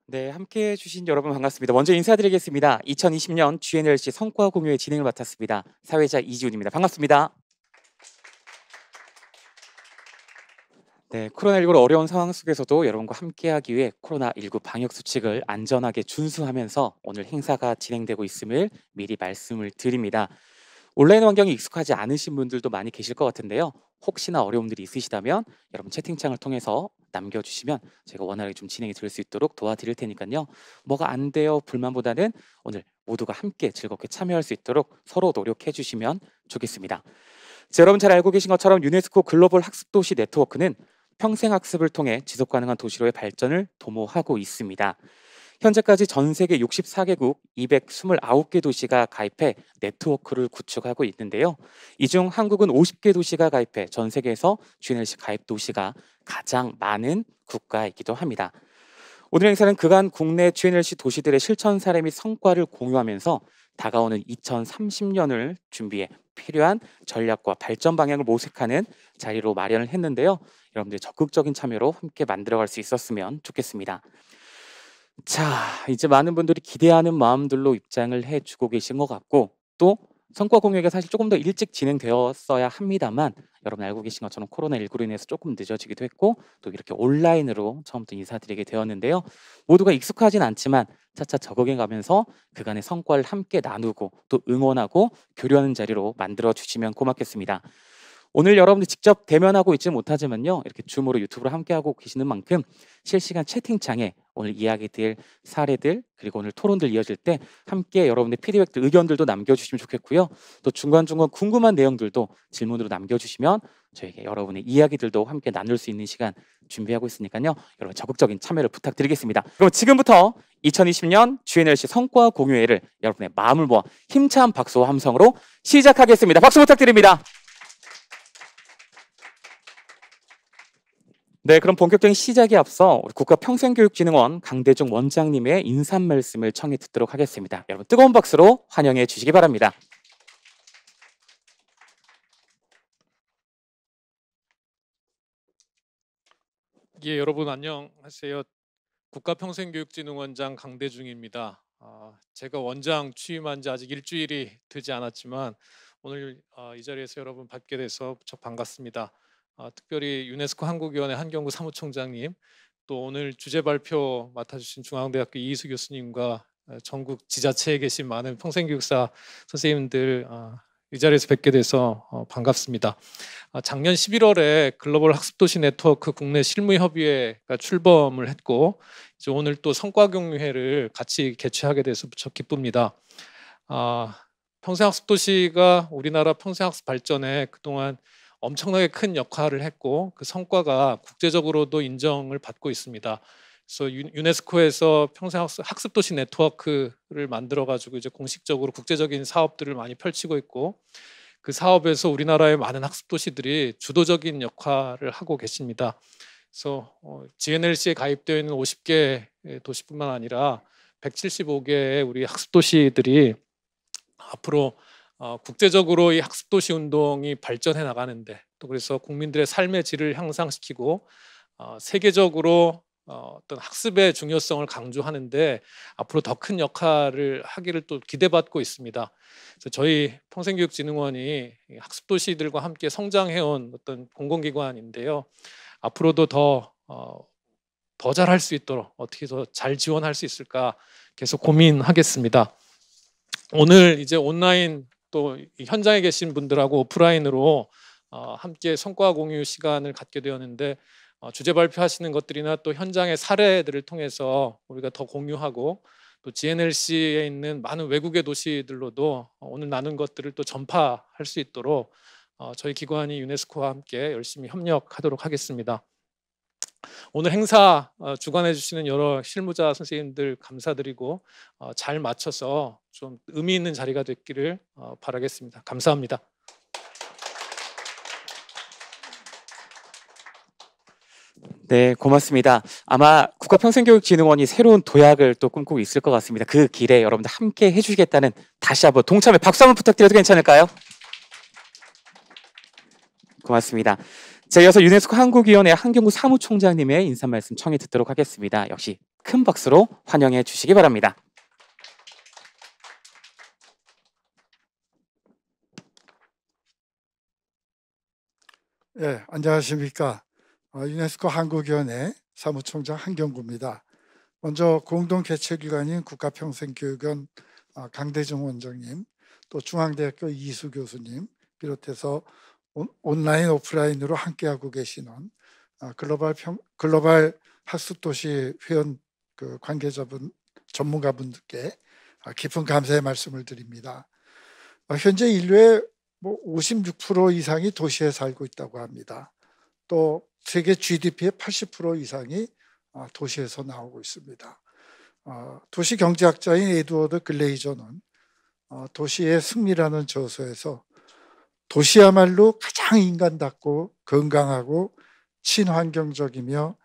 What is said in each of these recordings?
네, 함께 해주신 여러분 반갑습니다. 먼저 인사드리겠습니다. 2020년 GNLC 성과 공유의 진행을 맡았습니다. 사회자 이지훈입니다. 반갑습니다. 네, 코로나19로 어려운 상황 속에서도 여러분과 함께하기 위해 코로나19 방역 수칙을 안전하게 준수하면서 오늘 행사가 진행되고 있음을 미리 말씀을 드립니다. 온라인 환경이 익숙하지 않으신 분들도 많이 계실 것 같은데요. 혹시나 어려움들이 있으시다면 여러분 채팅창을 통해서 남겨주시면 제가 원활하게 좀 진행이 될 수 있도록 도와드릴 테니까요. 뭐가 안 돼요 불만보다는 오늘 모두가 함께 즐겁게 참여할 수 있도록 서로 노력해 주시면 좋겠습니다. 자, 여러분 잘 알고 계신 것처럼 유네스코 글로벌 학습도시 네트워크는 평생학습을 통해 지속가능한 도시로의 발전을 도모하고 있습니다. 현재까지 전 세계 64개국 229개 도시가 가입해 네트워크를 구축하고 있는데요. 이 중 한국은 50개 도시가 가입해 전 세계에서 GNLC 가입 도시가 가장 많은 국가이기도 합니다. 오늘 행사는 그간 국내 GNLC 도시들의 실천 사례 및 성과를 공유하면서 다가오는 2030년을 준비해 필요한 전략과 발전 방향을 모색하는 자리로 마련을 했는데요. 여러분들 적극적인 참여로 함께 만들어갈 수 있었으면 좋겠습니다. 자, 이제 많은 분들이 기대하는 마음들로 입장을 해주고 계신 것 같고 또 성과 공유가 사실 조금 더 일찍 진행되었어야 합니다만 여러분 알고 계신 것처럼 코로나19로 인해서 조금 늦어지기도 했고 또 이렇게 온라인으로 처음부터 인사드리게 되었는데요. 모두가 익숙하진 않지만 차차 적응해 가면서 그간의 성과를 함께 나누고 또 응원하고 교류하는 자리로 만들어 주시면 고맙겠습니다. 오늘 여러분들 직접 대면하고 있지 못하지만요. 이렇게 줌으로 유튜브로 함께하고 계시는 만큼 실시간 채팅창에 오늘 이야기들, 사례들 그리고 오늘 토론들 이어질 때 함께 여러분의 피드백들, 의견들도 남겨주시면 좋겠고요. 또 중간중간 궁금한 내용들도 질문으로 남겨주시면 저에게 여러분의 이야기들도 함께 나눌 수 있는 시간 준비하고 있으니까요. 여러분 적극적인 참여를 부탁드리겠습니다. 그럼 지금부터 2020년 GNLC 성과 공유회를 여러분의 마음을 모아 힘찬 박수와 함성으로 시작하겠습니다. 박수 부탁드립니다. 네, 그럼 본격적인 시작에 앞서 우리 국가평생교육진흥원 강대중 원장님의 인사 말씀을 청해 듣도록 하겠습니다. 여러분 뜨거운 박수로 환영해 주시기 바랍니다. 예, 여러분 안녕하세요. 국가평생교육진흥원장 강대중입니다. 제가 원장 취임한 지 아직 일주일이 되지 않았지만 오늘 이 자리에서 여러분 뵙게 돼서 무척 반갑습니다. 특별히 유네스코 한국위원회 한경구 사무총장님, 또 오늘 주제 발표 맡아주신 중앙대학교 이희수 교수님과 전국 지자체에 계신 많은 평생교육사 선생님들 이 자리에서 뵙게 돼서 반갑습니다. 작년 11월에 글로벌 학습도시 네트워크 국내 실무협의회가 출범을 했고 이제 오늘 또 성과공유회를 같이 개최하게 돼서 무척 기쁩니다. 평생학습도시가 우리나라 평생학습 발전에 그동안 엄청나게 큰 역할을 했고 그 성과가 국제적으로도 인정을 받고 있습니다. 그래서 유네스코에서 평생학습도시 네트워크를 만들어가지고 이제 공식적으로 국제적인 사업들을 많이 펼치고 있고 그 사업에서 우리나라의 많은 학습도시들이 주도적인 역할을 하고 계십니다. 그래서 GNLC에 가입되어 있는 50개 도시뿐만 아니라 175개의 우리 학습도시들이 앞으로 국제적으로 이 학습도시 운동이 발전해 나가는데 또 그래서 국민들의 삶의 질을 향상시키고 세계적으로 어떤 학습의 중요성을 강조하는데 앞으로 더 큰 역할을 하기를 또 기대받고 있습니다. 그래서 저희 평생교육진흥원이 학습도시들과 함께 성장해온 어떤 공공기관인데요. 앞으로도 더 잘할 수 있도록 어떻게 더 잘 지원할 수 있을까 계속 고민하겠습니다. 오늘 이제 온라인 또 현장에 계신 분들하고 오프라인으로 함께 성과 공유 시간을 갖게 되었는데 주제 발표하시는 것들이나 또 현장의 사례들을 통해서 우리가 더 공유하고 또 GNLC에 있는 많은 외국의 도시들로도 오늘 나눈 것들을 또 전파할 수 있도록 저희 기관이 유네스코와 함께 열심히 협력하도록 하겠습니다. 오늘 행사 주관해 주시는 여러 실무자 선생님들 감사드리고 잘 맞춰서 좀 의미 있는 자리가 됐기를 바라겠습니다. 감사합니다. 네, 고맙습니다. 아마 국가평생교육진흥원이 새로운 도약을 또 꿈꾸고 있을 것 같습니다. 그 길에 여러분들 함께 해주시겠다는 다시 한번 동참의 박수 한번 부탁드려도 괜찮을까요? 고맙습니다. 자, 이어서 유네스코 한국위원회 한경구 사무총장님의 인사 말씀 청해 듣도록 하겠습니다. 역시 큰 박수로 환영해 주시기 바랍니다. 예, 안녕하십니까. 유네스코 한국위원회 사무총장 한경구입니다. 먼저 공동개최기관인 국가평생교육원 강대중 원장님, 또 중앙대학교 이수 교수님 비롯해서 온라인 오프라인으로 함께하고 계시는 글로벌 학습도시 회원 관계자분 전문가분들께 깊은 감사의 말씀을 드립니다. 현재 인류의 56% 이상이 도시에 살고 있다고 합니다. 또 세계 GDP의 80% 이상이 도시에서 나오고 있습니다. 도시경제학자인 에드워드 글레이저는 도시의 승리라는 저서에서 도시야말로 가장 인간답고 건강하고 친환경적이며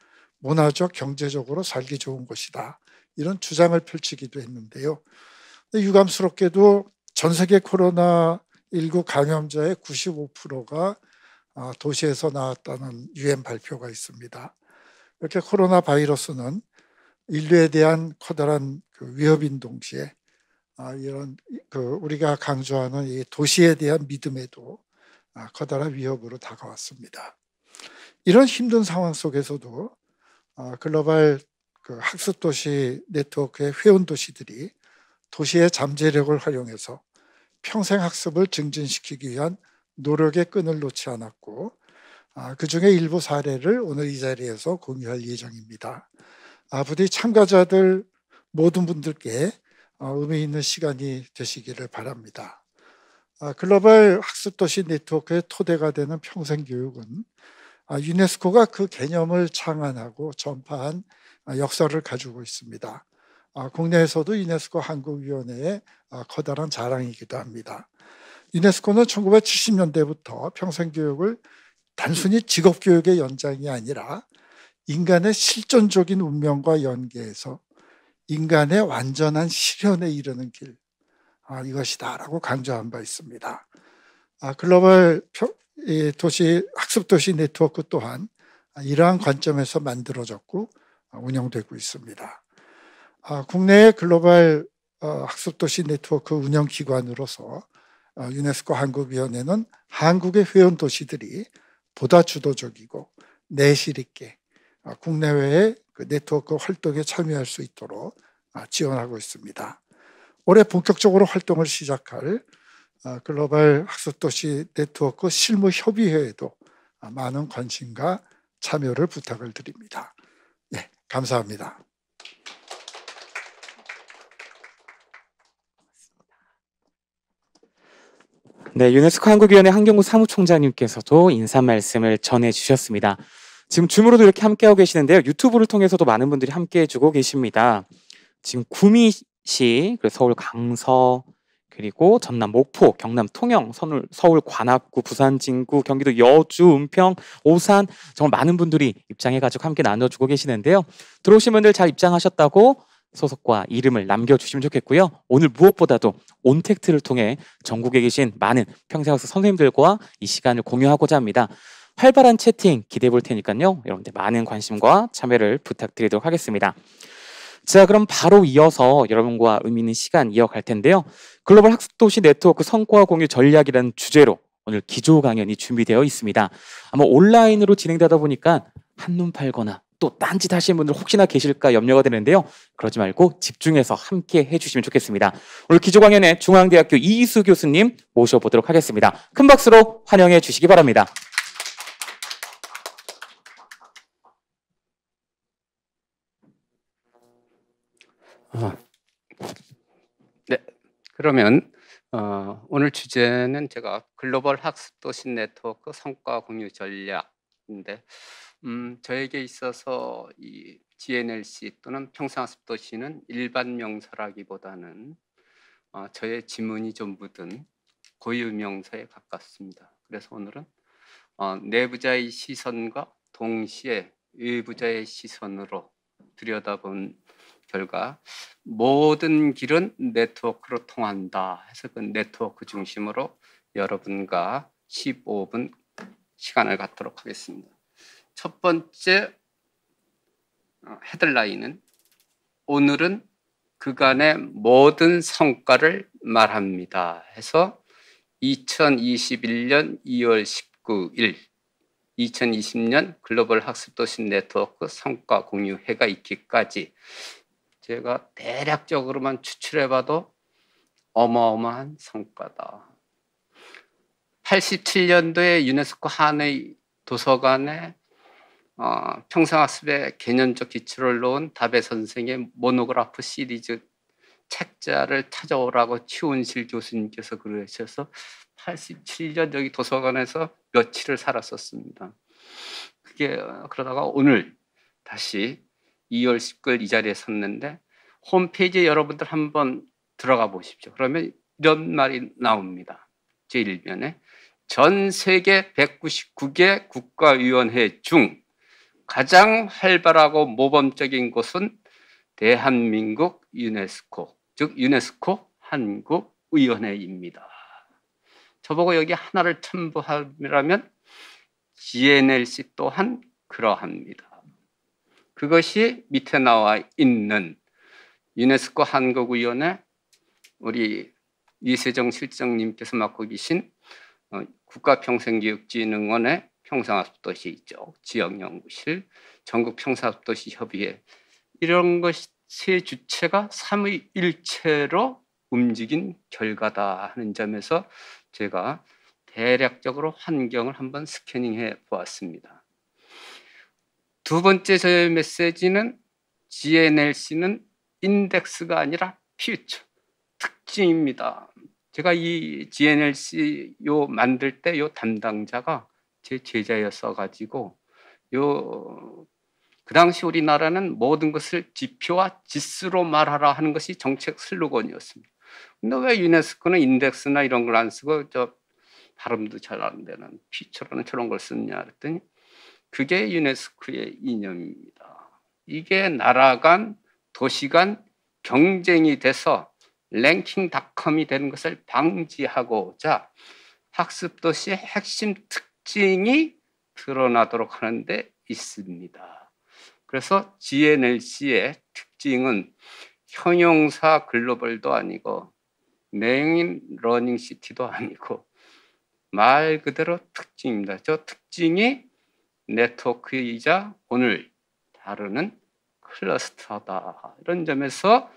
문화적, 경제적으로 살기 좋은 곳이다. 이런 주장을 펼치기도 했는데요. 유감스럽게도 전 세계 코로나19 감염자의 95%가 도시에서 나왔다는 유엔 발표가 있습니다. 이렇게 코로나 바이러스는 인류에 대한 커다란 위협인 동시에 이런 우리가 강조하는 이 도시에 대한 믿음에도 커다란 위협으로 다가왔습니다. 이런 힘든 상황 속에서도 글로벌 학습도시 네트워크의 회원 도시들이 도시의 잠재력을 활용해서 평생학습을 증진시키기 위한 노력의 끈을 놓지 않았고 그중에 일부 사례를 오늘 이 자리에서 공유할 예정입니다. 부디 참가자들 모든 분들께 의미 있는 시간이 되시기를 바랍니다. 글로벌 학습도시 네트워크의 토대가 되는 평생교육은 유네스코가 그 개념을 창안하고 전파한 역사를 가지고 있습니다. 국내에서도 유네스코 한국위원회의 커다란 자랑이기도 합니다. 유네스코는 1970년대부터 평생교육을 단순히 직업교육의 연장이 아니라 인간의 실존적인 운명과 연계해서 인간의 완전한 실현에 이르는 길, 이것이다라고 강조한 바 있습니다. 글로벌 학습도시 네트워크 또한 이러한 관점에서 만들어졌고 운영되고 있습니다. 국내의 글로벌 학습도시 네트워크 운영기관으로서 유네스코 한국위원회는 한국의 회원 도시들이 보다 주도적이고 내실 있게 국내외의 네트워크 활동에 참여할 수 있도록 지원하고 있습니다. 올해 본격적으로 활동을 시작할 글로벌 학습도시 네트워크 실무협의회에도 많은 관심과 참여를 부탁을 드립니다. 네, 감사합니다. 네, 유네스코 한국위원회 한경구 사무총장님께서도 인사 말씀을 전해주셨습니다. 지금 줌으로도 이렇게 함께하고 계시는데요. 유튜브를 통해서도 많은 분들이 함께해주고 계십니다. 지금 구미시, 서울 강서, 그리고 전남 목포, 경남 통영, 서울 관악구, 부산 진구, 경기도 여주, 은평, 오산 정말 많은 분들이 입장해가지고 함께 나눠주고 계시는데요. 들어오신 분들 잘 입장하셨다고 소속과 이름을 남겨주시면 좋겠고요. 오늘 무엇보다도 온택트를 통해 전국에 계신 많은 평생학습 선생님들과 이 시간을 공유하고자 합니다. 활발한 채팅 기대해 볼 테니까요. 여러분들 많은 관심과 참여를 부탁드리도록 하겠습니다. 자, 그럼 바로 이어서 여러분과 의미 있는 시간 이어갈 텐데요. 글로벌 학습도시 네트워크 성과 공유 전략이라는 주제로 오늘 기조 강연이 준비되어 있습니다. 아마 온라인으로 진행되다 보니까 한눈 팔거나 또 딴짓 하시는 분들 혹시나 계실까 염려가 되는데요. 그러지 말고 집중해서 함께 해주시면 좋겠습니다. 오늘 기조 강연에 중앙대학교 이수 교수님 모셔보도록 하겠습니다. 큰 박수로 환영해 주시기 바랍니다. 네, 그러면 오늘 주제는 제가 글로벌 학습도시 네트워크 성과 공유 전략인데 저에게 있어서 이 GNLC 또는 평생학습도시는 일반 명사라기보다는 저의 지문이 좀 묻은 고유 명사에 가깝습니다. 그래서 오늘은 내부자의 시선과 동시에 외부자의 시선으로 들여다본 결과 모든 길은 네트워크로 통한다 해서 그 네트워크 중심으로 여러분과 15분 시간을 갖도록 하겠습니다. 첫 번째 헤드라인은 오늘은 그간의 모든 성과를 말합니다 해서 2021년 2월 19일 2020년 글로벌 학습도시 네트워크 성과 공유회가 있기까지 제가 대략적으로만 추출해봐도 어마어마한 성과다. 87년도에 유네스코 하노이 도서관에 평생학습의 개념적 기초를 놓은 다베 선생의 모노그래프 시리즈 책자를 찾아오라고 최운실 교수님께서 그러셔서 87년 여기 도서관에서 며칠을 살았었습니다. 그게 그러다가 오늘 다시 2월 19일 이 자리에 섰는데 홈페이지에 여러분들 한번 들어가 보십시오. 그러면 이런 말이 나옵니다. 제1면에 전 세계 199개 국가위원회 중 가장 활발하고 모범적인 곳은 대한민국 유네스코, 즉 유네스코 한국위원회입니다. 저보고 여기 하나를 첨부하라면 GNLC 또한 그러합니다. 그것이 밑에 나와 있는 유네스코 한국위원회 우리 이세정 실장님께서 맡고 계신 국가평생교육진흥원의 평생학습도시 있죠. 지역연구실, 전국평생학습도시협의회 이런 것의 주체가 삼위일체로 움직인 결과다 하는 점에서 제가 대략적으로 환경을 한번 스캐닝해 보았습니다. 두 번째 저의 메시지는 GNLC는 인덱스가 아니라 퓨처, 특징입니다. 제가 이 GNLC 만들 때 담당자가 제 제자였어 가지고 그 당시 우리나라는 모든 것을 지표와 지수로 말하라 하는 것이 정책 슬로건이었습니다. 근데 왜 유네스코는 인덱스나 이런 걸 안 쓰고 발음도 잘 안 되는 퓨처라는 저런 걸 쓰느냐 그랬더니 그게 유네스코의 이념입니다. 이게 나라 간 도시 간 경쟁이 돼서 랭킹닷컴이 되는 것을 방지하고자 학습도시의 핵심 특징이 드러나도록 하는 데 있습니다. 그래서 GNLC의 특징은 형용사 글로벌도 아니고 메인 러닝시티도 아니고 말 그대로 특징입니다. 저 특징이 네트워크이자 오늘 다루는 클러스터다. 이런 점에서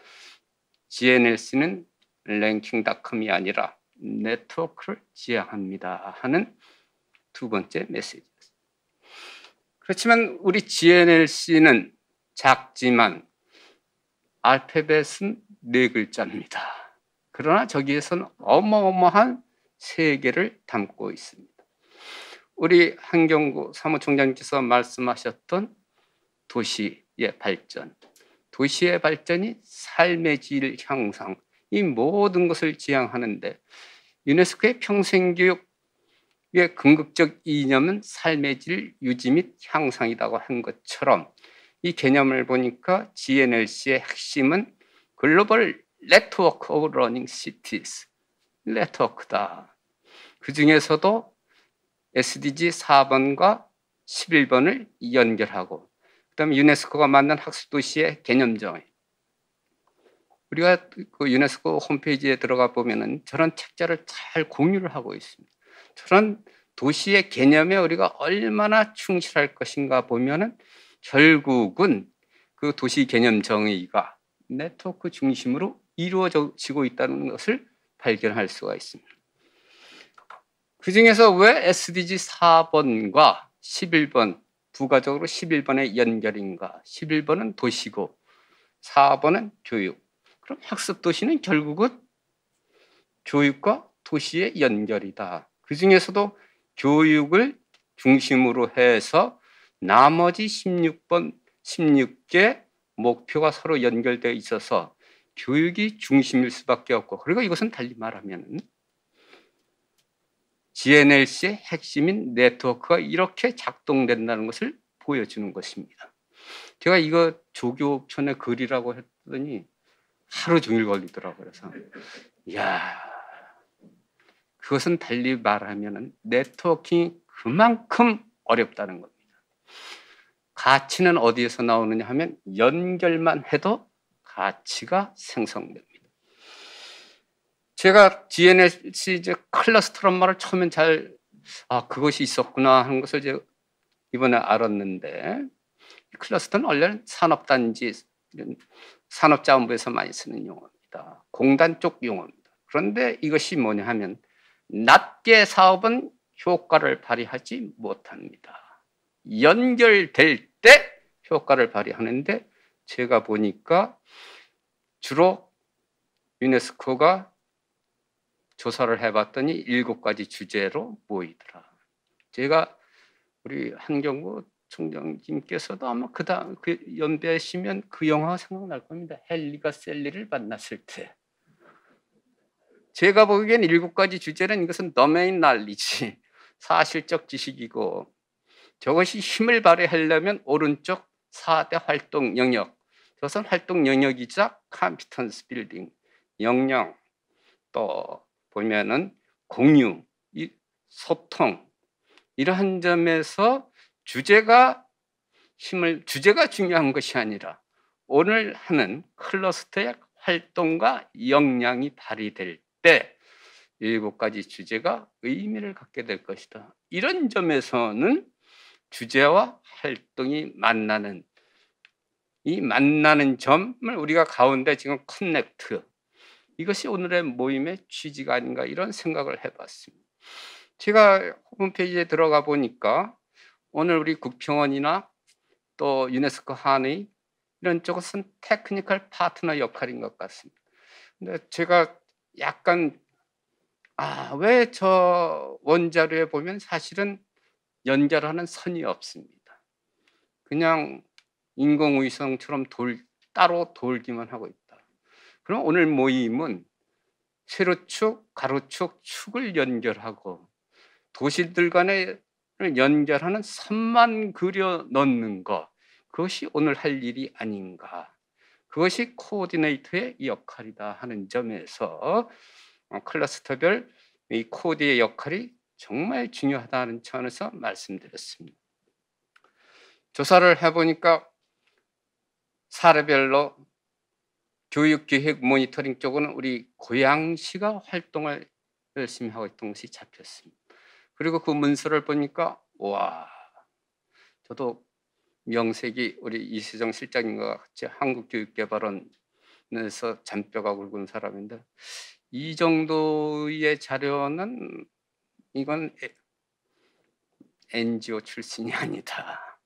GNLC는 랭킹닷컴이 아니라 네트워크를 지향합니다 하는 두 번째 메시지였습니다. 그렇지만 우리 GNLC는 작지만 알파벳은 4글자입니다. 그러나 저기에서는 어마어마한 세계를 담고 있습니다. 우리 한경구 사무총장님께서 말씀하셨던 도시의 발전, 도시의 발전이 삶의 질 향상, 이 모든 것을 지향하는데 유네스코의 평생교육의 궁극적 이념은 삶의 질 유지 및 향상이라고 한 것처럼 이 개념을 보니까 GNLC의 핵심은 글로벌 네트워크 오브 러닝 시티즈, 네트워크다. 그 중에서도 SDG 4번과 11번을 연결하고 그다음에 유네스코가 만든 학습도시의 개념 정의. 우리가 그 유네스코 홈페이지에 들어가 보면은 저런 책자를 잘 공유를 하고 있습니다. 저런 도시의 개념에 우리가 얼마나 충실할 것인가 보면은 결국은 그 도시 개념 정의가 네트워크 중심으로 이루어지고 있다는 것을 발견할 수가 있습니다. 그 중에서 왜 SDG 4번과 11번 부가적으로 11번의 연결인가? 11번은 도시고 4번은 교육. 그럼 학습 도시는 결국은 교육과 도시의 연결이다. 그 중에서도 교육을 중심으로 해서 나머지 16개 목표가 서로 연결되어 있어서 교육이 중심일 수밖에 없고, 그리고 이것은 달리 말하면 GNLC의 핵심인 네트워크가 이렇게 작동된다는 것을 보여주는 것입니다. 제가 이거 조교편의 글이라고 했더니 하루 종일 걸리더라고요. 그래서 이야, 그것은 달리 말하면 네트워킹이 그만큼 어렵다는 겁니다. 가치는 어디에서 나오느냐 하면 연결만 해도 가치가 생성됩니다. 제가 GNLC 이제 클러스터란 말을 처음엔 그것이 있었구나 하는 것을 이제 이번에 알았는데, 클러스터는 원래는 산업단지, 산업자원부에서 많이 쓰는 용어입니다. 공단 쪽 용어입니다. 그런데 이것이 뭐냐 하면 낮게 사업은 효과를 발휘하지 못합니다. 연결될 때 효과를 발휘하는데, 제가 보니까 주로 유네스코가 조사를 해봤더니 7가지 주제로 모이더라. 제가 우리 한경구 총장님께서도 아마 그 연배시면 그 영화가 생각날 겁니다. 헨리가 셀리를 만났을 때. 제가 보기엔 7가지 주제는 이것은 domain knowledge, 사실적 지식이고, 저것이 힘을 발휘하려면 오른쪽 4대 활동 영역, 저것은 활동 영역이자 컴피턴스 빌딩, 역량, 또 보면은 공유, 소통, 이러한 점에서 주제가 중요한 것이 아니라 오늘 하는 클러스터의 활동과 역량이 발휘될 때 7가지 주제가 의미를 갖게 될 것이다. 이런 점에서는 주제와 활동이 만나는 점을 우리가 가운데 지금 커넥트, 이것이 오늘의 모임의 취지가 아닌가, 이런 생각을 해봤습니다. 제가 홈페이지에 들어가 보니까 오늘 우리 국평원이나 또 유네스코 한의 이런 쪽은 테크니컬 파트너 역할인 것 같습니다. 근데 제가 약간 왜 저 원자료에 보면 사실은 연결하는 선이 없습니다. 그냥 인공위성처럼 따로 돌기만 하고 있다. 그럼 오늘 모임은 세로축, 가로축, 축을 연결하고 도시들 간에 연결하는 선만 그려 넣는 것, 그것이 오늘 할 일이 아닌가. 그것이 코디네이터의 역할이다 하는 점에서 클러스터별 이 코디의 역할이 정말 중요하다는 차원에서 말씀드렸습니다. 조사를 해보니까 사례별로 교육기획 모니터링 쪽은 우리 고양시가 활동을 열심히 하고 있던 것이 잡혔습니다. 그리고 그 문서를 보니까 저도 명색이 우리 이세정 실장님과 같이 한국교육개발원에서 잔뼈가 굵은 사람인데, 이 정도의 자료는 이건 NGO 출신이 아니다.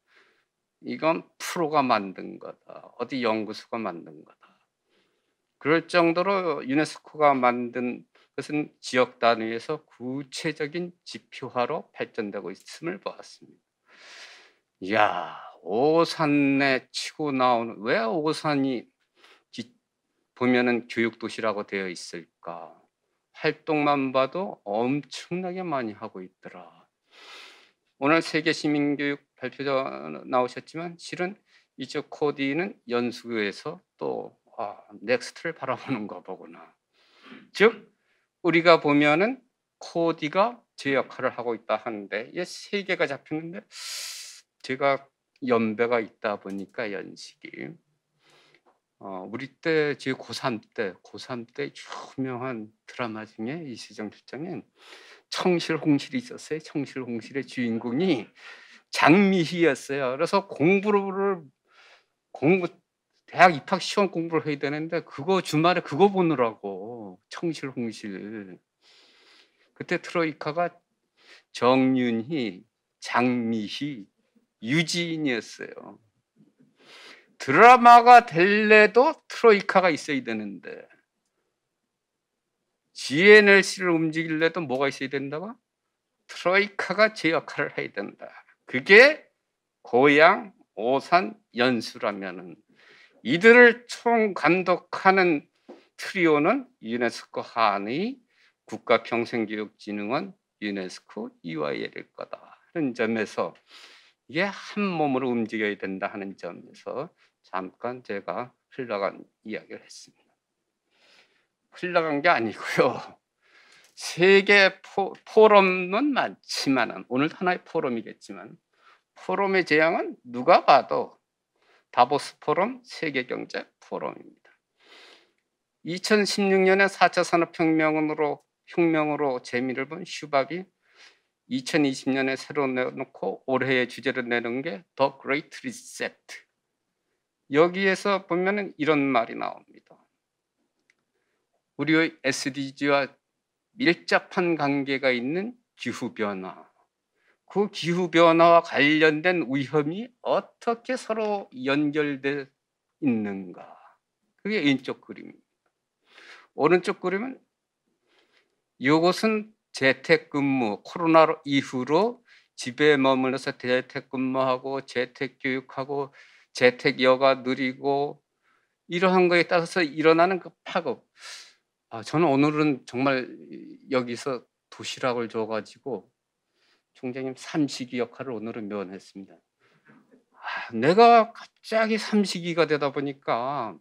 이건 프로가 만든 거다. 어디 연구소가 만든 거다. 그럴 정도로 유네스코가 만든 것은 지역 단위에서 구체적인 지표화로 발전되고 있음을 보았습니다. 이야, 오산에 치고 나오는, 왜 오산이 보면은 교육도시라고 되어 있을까? 활동만 봐도 엄청나게 많이 하고 있더라. 오늘 세계시민교육 발표자 나오셨지만 실은 이쪽 코디는 연수구에서 또 넥스트를 바라보는가 보구나. 즉 우리가 보면은 코디가 제 역할을 하고 있다 하는데, 이게 3개가 잡히는데 제가 연배가 있다 보니까 연식이 우리 때 제 고3 때 유명한 드라마 중에 이수정 실장님 청실홍실이 있었어요. 청실홍실의 주인공이 장미희였어요. 그래서 대학 입학 시험 공부를 해야 되는데 그거 주말에 그거 보느라고, 청실홍실. 그때 트로이카가 정윤희, 장미희, 유지인이었어요. 드라마가 될래도 트로이카가 있어야 되는데, GNLC를 움직일래도 뭐가 있어야 된다고? 트로이카가 제 역할을 해야 된다. 그게 고양, 오산, 연수라면은 이들을 총감독하는 트리오는 유네스코 한의, 국가평생교육진흥원, 유네스코 EYL일 거다 하는 점에서 이게 한 몸으로 움직여야 된다 하는 점에서 잠깐 제가 흘러간 이야기를 했습니다. 흘러간 게 아니고요. 세계 포럼은 많지만, 오늘도 하나의 포럼이겠지만, 포럼의 재앙은 누가 봐도 다보스 포럼, 세계경제 포럼입니다. 2016년에 4차 산업혁명으로 재미를 본 슈밥이 2020년에 새로 내놓고 올해의 주제로 내놓은 게 The Great Reset. 여기에서 보면은 이런 말이 나옵니다. 우리의 SDG와 밀접한 관계가 있는 기후변화. 그 기후변화와 관련된 위험이 어떻게 서로 연결되어 있는가. 그게 왼쪽 그림입니다. 오른쪽 그림은 이것은 재택근무, 코로나 이후로 집에 머물러서 재택근무하고 재택교육하고 재택여가 느리고 이러한 거에 따라서 일어나는 그 파급. 저는 오늘은 정말 여기서 도시락을 줘가지고 총장님 삼식이 역할을 오늘은 면했습니다. 내가 갑자기 삼식이가 되다 보니까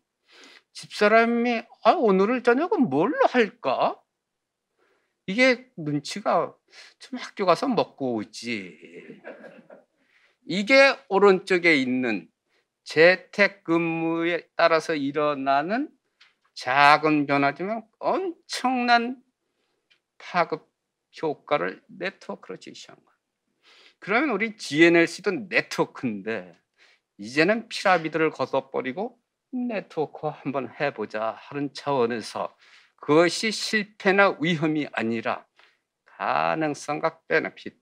집사람이 오늘 저녁은 뭘로 할까? 이게 눈치가 좀 학교 가서 먹고 오지. 이게 오른쪽에 있는 재택근무에 따라서 일어나는 작은 변화지만 엄청난 파급 효과를 네트워크로 제시한 거예요. 그러면 우리 GNLC도 네트워크인데 이제는 피라미드를 걷어버리고 네트워크 한번 해보자 하는 차원에서 그것이 실패나 위험이 아니라 가능성과 베네피트,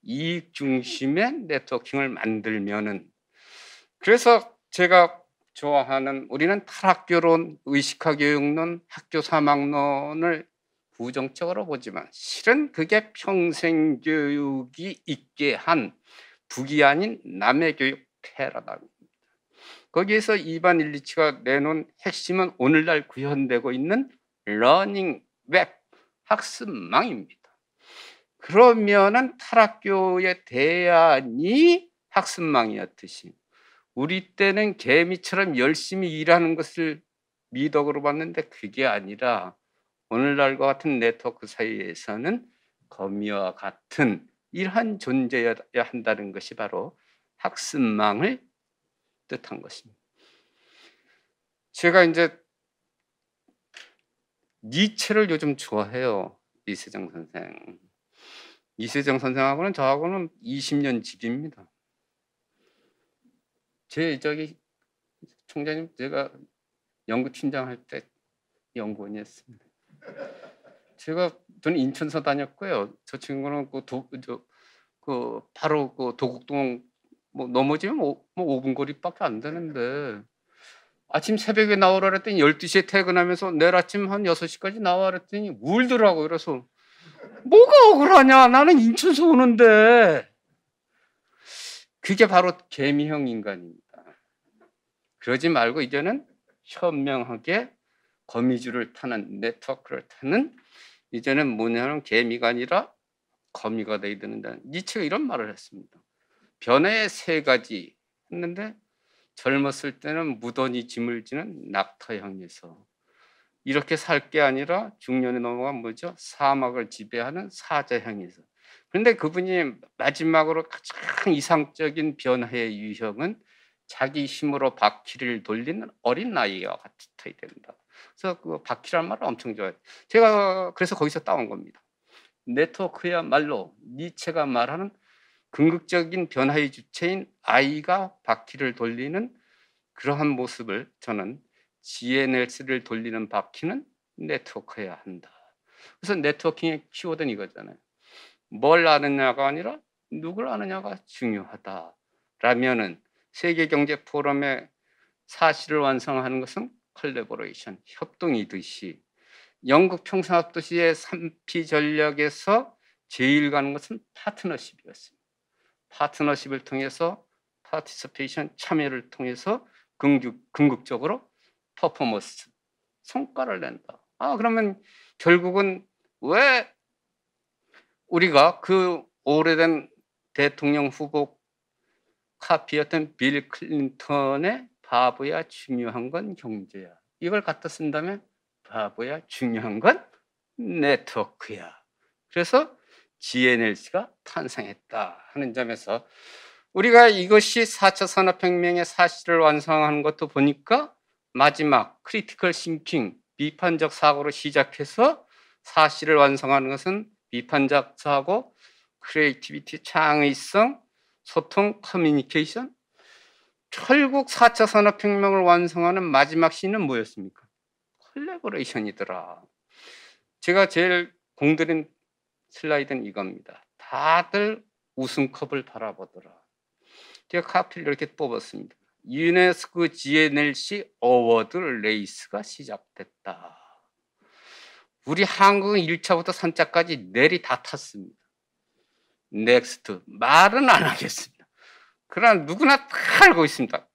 이익 중심의 네트워킹을 만들면은, 그래서 제가 좋아하는, 우리는 탈학교론, 의식화교육론, 학교사막론을 부정적으로 보지만 실은 그게 평생교육이 있게 한 북이 아닌 남의 교육 패러다임입니다. 거기에서 이반 일리치가 내놓은 핵심은 오늘날 구현되고 있는 러닝 웹, 학습망입니다. 그러면은 탈학교의 대안이 학습망이었듯이 우리 때는 개미처럼 열심히 일하는 것을 미덕으로 봤는데 그게 아니라 오늘날과 같은 네트워크 사이에서는 거미와 같은 이러한 존재여야 한다는 것이 바로 학습망을 뜻한 것입니다. 제가 이제 니체를 요즘 좋아해요. 이세정 선생. 이세정 선생하고는 저하고는 20년 지기입니다. 총장님, 제가 연구팀장 할 때 연구원이었습니다. 저는 인천서 다녔고요. 저 친구는 바로 그 도곡동 넘어지면 5분 거리밖에 안 되는데 아침 새벽에 나오라 그랬더니 12시에 퇴근하면서 내일 아침 한 6시까지 나와 그랬더니 울더라고요. 그래서 뭐가 억울하냐, 나는 인천서 오는데. 그게 바로 개미형 인간입니다. 그러지 말고 이제는 현명하게 거미줄을 타는, 네트워크를 타는, 이제는 뭐냐면 개미가 아니라 거미가 되어야 된다. 니체가 이런 말을 했습니다. 변화의 3가지 했는데 젊었을 때는 무던히 짐을 지는 낙타형에서 이렇게 살 게 아니라 중년에 넘어가 뭐죠? 사막을 지배하는 사자형에서. 그런데 그분이 마지막으로 가장 이상적인 변화의 유형은 자기 힘으로 바퀴를 돌리는 어린 아이와 같아야 된다. 그래서 그 바퀴라는 말을 엄청 좋아해요. 제가 그래서 거기서 따온 겁니다. 네트워크야말로 니체가 말하는 궁극적인 변화의 주체인 아이가 바퀴를 돌리는 그러한 모습을, 저는 GNLC를 돌리는 바퀴는 네트워크여야 한다. 그래서 네트워킹의 키워드는 이거잖아요. 뭘 아느냐가 아니라 누굴 아느냐가 중요하다. 라면은 세계경제포럼의 사실을 완성하는 것은 컬래버레이션, 협동이듯이 영국 평생학도시의 3P 전략에서 제일 가는 것은 파트너십이었습니다. 파트너십을 통해서 파티시페이션, 참여를 통해서 궁극적으로 퍼포먼스, 성과를 낸다. 그러면 결국은 왜 우리가 그 오래된 대통령 후보 카피였던 빌 클린턴의 바보야 중요한 건 경제야, 이걸 갖다 쓴다면 바보야 중요한 건 네트워크야. 그래서 GNLC가 탄생했다 하는 점에서 우리가 이것이 4차 산업혁명의 사실을 완성하는 것도 보니까 마지막 크리티컬 싱킹, 비판적 사고로 시작해서 사실을 완성하는 것은 비판적 사고, 크리에이티비티, 창의성, 소통, 커뮤니케이션. 결국 4차 산업혁명을 완성하는 마지막 시는 뭐였습니까? 콜래보레이션이더라. 제가 제일 공들인 슬라이드는 이겁니다. 다들 우승컵을 바라보더라. 제가 카피를 이렇게 뽑았습니다. 유네스코 GNLC 어워드 레이스가 시작됐다. 우리 한국은 1차부터 3차까지 내리 다 탔습니다. 넥스트 말은 안 하겠습니다. 그러나 누구나 다 알고 있습니다.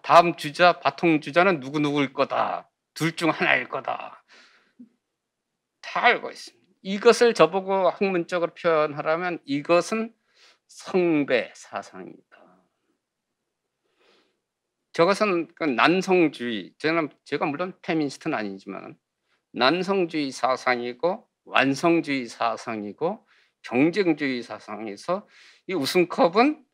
다음 주자, 바통 주자는 누구일 거다. 둘 중 하나일 거다. 다 알고 있습니다. 이것을 저보고 학문적으로 표현하라면 이것은 성배 사상이다. 저것은 난성주의, 제가 물론 페미니스트는 아니지만 난성주의 사상이고 완성주의 사상이고 경쟁주의 사상에서 이 우승컵은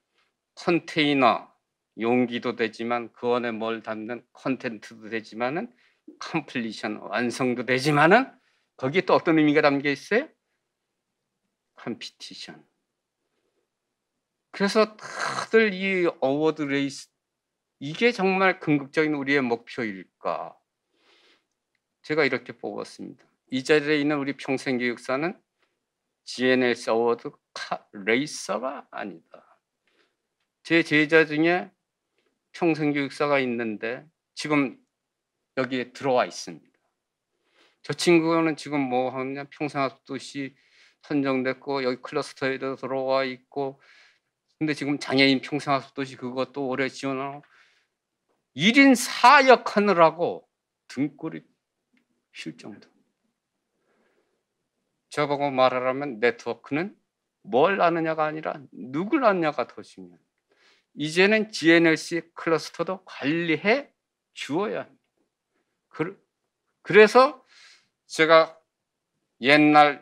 컨테이너, 용기도 되지만 그 안에 뭘 담는 컨텐츠도 되지만은 컴플리션, 완성도 되지만은 거기에 또 어떤 의미가 담겨 있어요? 컴피티션. 그래서 다들 이 어워드 레이스, 이게 정말 궁극적인 우리의 목표일까? 제가 이렇게 뽑았습니다. 이 자리에 있는 우리 평생교육사는 GNLC 어워드 레이서가 아니다. 제 제자 중에 평생교육사가 있는데 지금 여기에 들어와 있습니다. 저 친구는 지금 뭐 하냐, 평생학습도시 선정됐고 여기 클러스터에도 들어와 있고, 근데 지금 장애인 평생학습도시 그것도 올해 지원하고 1인 4역 하느라고 등골이 쉴 정도. 저보고 말하라면 네트워크는 뭘 아느냐가 아니라 누굴 아느냐가 더 중요합니다. 이제는 GNLC 클러스터도 관리해 주어야 합니다. 그래서 제가 옛날에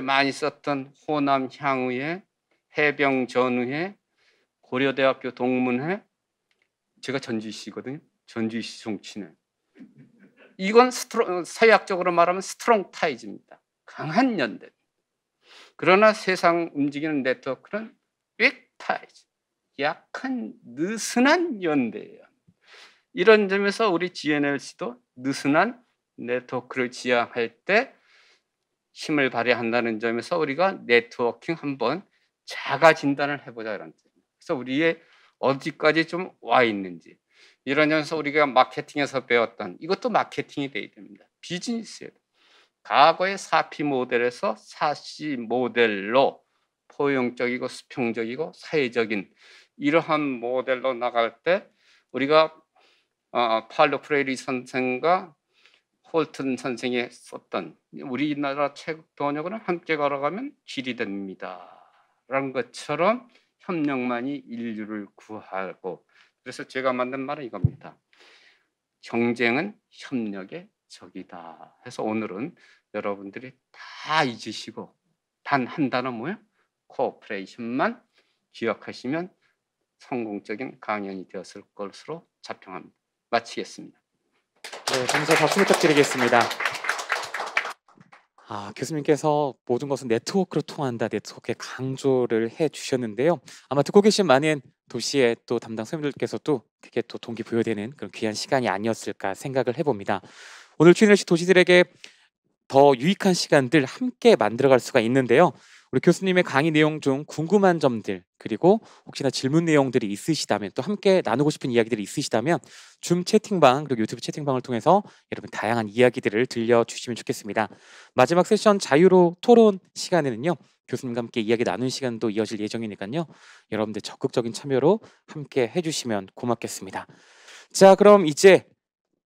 많이 썼던 호남 향후회, 해병 전후회, 고려대학교 동문회, 제가 전주시거든요. 전주시 정치네. 이건 서약적으로 말하면 스트롱 타이즈입니다. 강한 연대. 그러나 세상 움직이는 네트워크는 윅 타이즈, 약한 느슨한 연대예요. 이런 점에서 우리 GNLC도 느슨한 네트워크를 지향할 때 힘을 발휘한다는 점에서 우리가 네트워킹 한번 자가 진단을 해보자 이런 뜻입니다. 그래서 우리의 어디까지 좀 와 있는지, 이런 점에서 우리가 마케팅에서 배웠던 이것도 마케팅이 돼야 됩니다. 비즈니스에 과거의 4P 모델에서 4C 모델로 포용적이고 수평적이고 사회적인 이러한 모델로 나갈 때 우리가 팔로 프레이리 선생과 홀튼 선생이 썼던 우리나라 책 번역으로 함께 걸어가면 길이 됩니다 라는 것처럼 협력만이 인류를 구하고, 그래서 제가 만든 말은 이겁니다. 경쟁은 협력의 적이다 해서 오늘은 여러분들이 다 잊으시고 단 한 단어 뭐예요? 코오퍼레이션만 기억하시면 성공적인 강연이 되었을 것으로 자평합니다. 마치겠습니다. 네, 정서 박수 부탁드리겠습니다. 교수님께서 모든 것은 네트워크로 통한다, 네트워크에 강조를 해주셨는데요. 아마 듣고 계신 많은 도시의 또 담당 선생님들께서도 크게 또 동기부여되는 그런 귀한 시간이 아니었을까 생각을 해봅니다. 오늘 GNLC 도시들에게 더 유익한 시간들 함께 만들어갈 수가 있는데요. 우리 교수님의 강의 내용 중 궁금한 점들, 그리고 혹시나 질문 내용들이 있으시다면, 또 함께 나누고 싶은 이야기들이 있으시다면 줌 채팅방 그리고 유튜브 채팅방을 통해서 여러분 다양한 이야기들을 들려주시면 좋겠습니다. 마지막 세션 자유로 토론 시간에는요, 교수님과 함께 이야기 나눈 시간도 이어질 예정이니까요. 여러분들 적극적인 참여로 함께 해주시면 고맙겠습니다. 자, 그럼 이제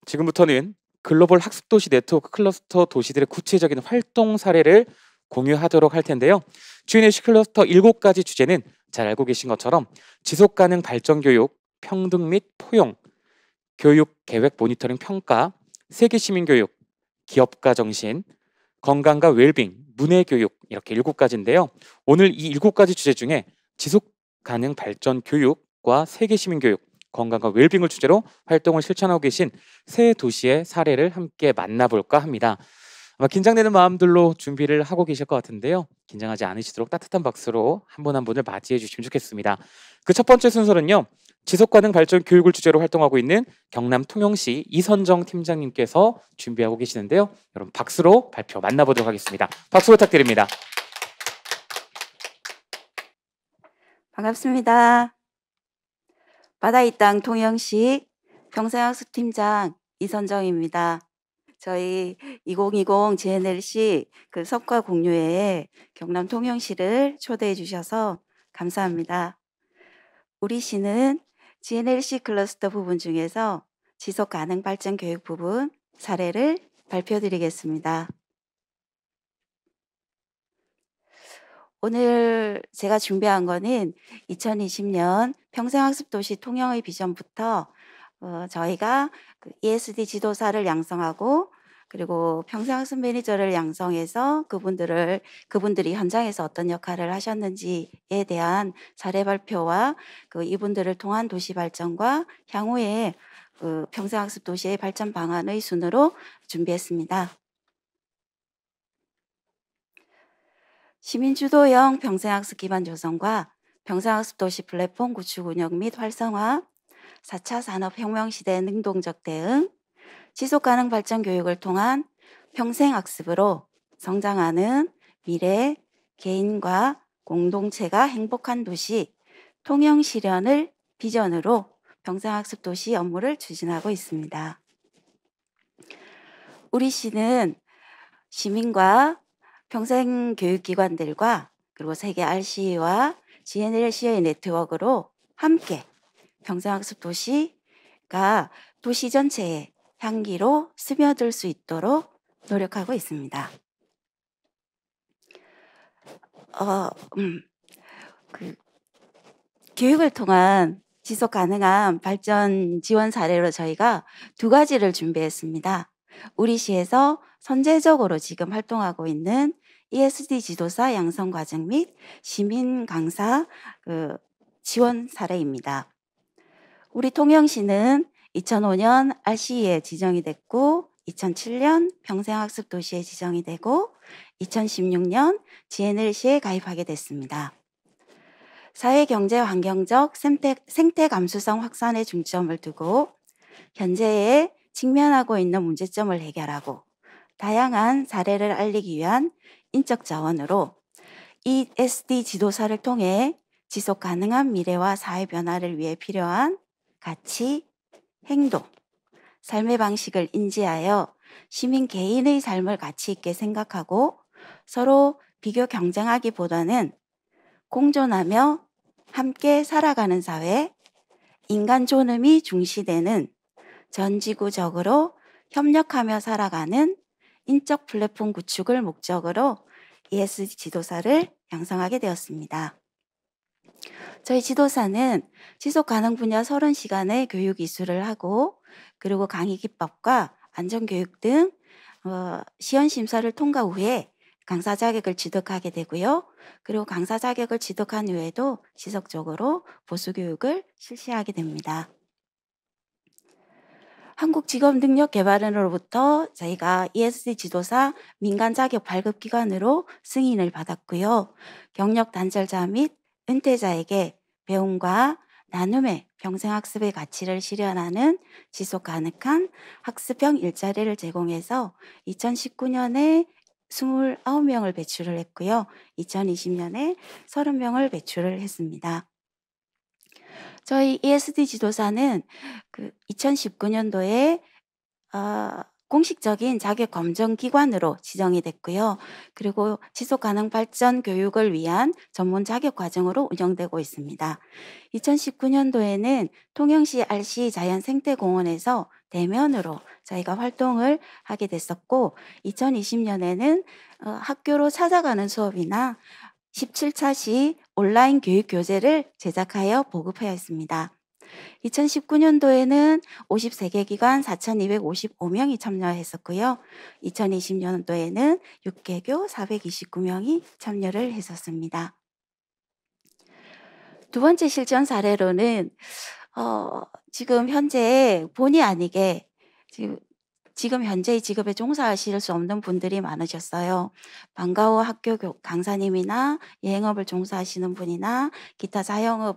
지금부터는 글로벌 학습도시 네트워크 클러스터 도시들의 구체적인 활동 사례를 공유하도록 할 텐데요. GNLC 클러스터 7가지 주제는 잘 알고 계신 것처럼 지속가능 발전 교육, 평등 및 포용, 교육 계획 모니터링 평가, 세계 시민 교육, 기업가 정신, 건강과 웰빙, 문해 교육, 이렇게 7가지인데요. 오늘 이 7가지 주제 중에 지속 가능 발전 교육과 세계 시민 교육, 건강과 웰빙을 주제로 활동을 실천하고 계신 세 도시의 사례를 함께 만나볼까 합니다. 아마 긴장되는 마음들로 준비를 하고 계실 것 같은데요. 긴장하지 않으시도록 따뜻한 박수로 한 분 한 분을 맞이해 주시면 좋겠습니다. 그 첫 번째 순서는요. 지속가능 발전 교육을 주제로 활동하고 있는 경남 통영시 이선정 팀장님께서 준비하고 계시는데요. 여러분 박수로 발표 만나보도록 하겠습니다. 박수 부탁드립니다. 반갑습니다. 바다의 땅 통영시 평생학습팀장 이선정입니다. 저희 2020 GNLC 그 성과 공유회에 경남 통영시를 초대해 주셔서 감사합니다. 우리 시는 GNLC 클러스터 부분 중에서 지속 가능 발전 교육 부분 사례를 발표드리겠습니다. 오늘 제가 준비한 거는 2020년 평생학습도시 통영의 비전부터 저희가 그 ESD 지도사를 양성하고 그리고 평생학습 매니저를 양성해서 그분들이 현장에서 어떤 역할을 하셨는지에 대한 사례 발표와 그 이분들을 통한 도시 발전과 향후에 그 평생학습 도시의 발전 방안의 순으로 준비했습니다. 시민주도형 평생학습 기반 조성과 평생학습 도시 플랫폼 구축 운영 및 활성화, 4차 산업혁명 시대 능동적 대응, 지속가능 발전 교육을 통한 평생학습으로 성장하는 미래 개인과 공동체가 행복한 도시 통영 실현을 비전으로 평생학습 도시 업무를 추진하고 있습니다. 우리 시는 시민과 평생교육기관들과 그리고 세계 RCE와 GNLC의 네트워크로 함께 평생학습 도시가 도시 전체에 향기로 스며들 수 있도록 노력하고 있습니다. 교육을 통한 지속 가능한 발전 지원 사례로 저희가 두 가지를 준비했습니다. 우리 시에서 선제적으로 지금 활동하고 있는 ESD 지도사 양성 과정 및 시민 강사 지원 사례입니다. 우리 통영시는 2005년 RCE에 지정이 됐고 2007년 평생학습 도시에 지정이 되고 2016년 GNLC에 가입하게 됐습니다. 사회, 경제, 환경적 생태 감수성 확산에 중점을 두고 현재에 직면하고 있는 문제점을 해결하고 다양한 사례를 알리기 위한 인적 자원으로 ESD 지도사를 통해 지속 가능한 미래와 사회 변화를 위해 필요한 가치, 행동, 삶의 방식을 인지하여 시민 개인의 삶을 가치 있게 생각하고 서로 비교 경쟁하기보다는 공존하며 함께 살아가는 사회, 인간 존엄이 중시되는 전지구적으로 협력하며 살아가는 인적 플랫폼 구축을 목적으로 ESD 지도사를 양성하게 되었습니다. 저희 지도사는 지속 가능 분야 30시간의 교육 이수를 하고 그리고 강의 기법과 안전교육 등 시연 심사를 통과 후에 강사 자격을 취득하게 되고요. 그리고 강사 자격을 취득한 후에도 지속적으로 보수 교육을 실시하게 됩니다. 한국직업능력개발원으로부터 저희가 ESD 지도사 민간 자격 발급 기관으로 승인을 받았고요. 경력 단절자 및 은퇴자에게 배움과 나눔의 평생학습의 가치를 실현하는 지속 가능한 학습형 일자리를 제공해서 2019년에 29명을 배출을 했고요. 2020년에 30명을 배출을 했습니다. 저희 ESD 지도사는 2019년도에 공식적인 자격 검정 기관으로 지정이 됐고요. 그리고 지속 가능 발전 교육을 위한 전문 자격 과정으로 운영되고 있습니다. 2019년도에는 통영시 RC 자연생태공원에서 대면으로 저희가 활동을 하게 됐었고 2020년에는 학교로 찾아가는 수업이나 17차시 온라인 교육 교재를 제작하여 보급하였습니다. 2019년도에는 53개 기관 4,255명이 참여했었고요. 2020년도에는 6개교 429명이 참여를 했었습니다. 두 번째 실전 사례로는 지금 현재 본의 아니게 지금 현재의 직업에 종사하실 수 없는 분들이 많으셨어요. 방과 후 학교 강사님이나 여행업을 종사하시는 분이나 기타 자영업을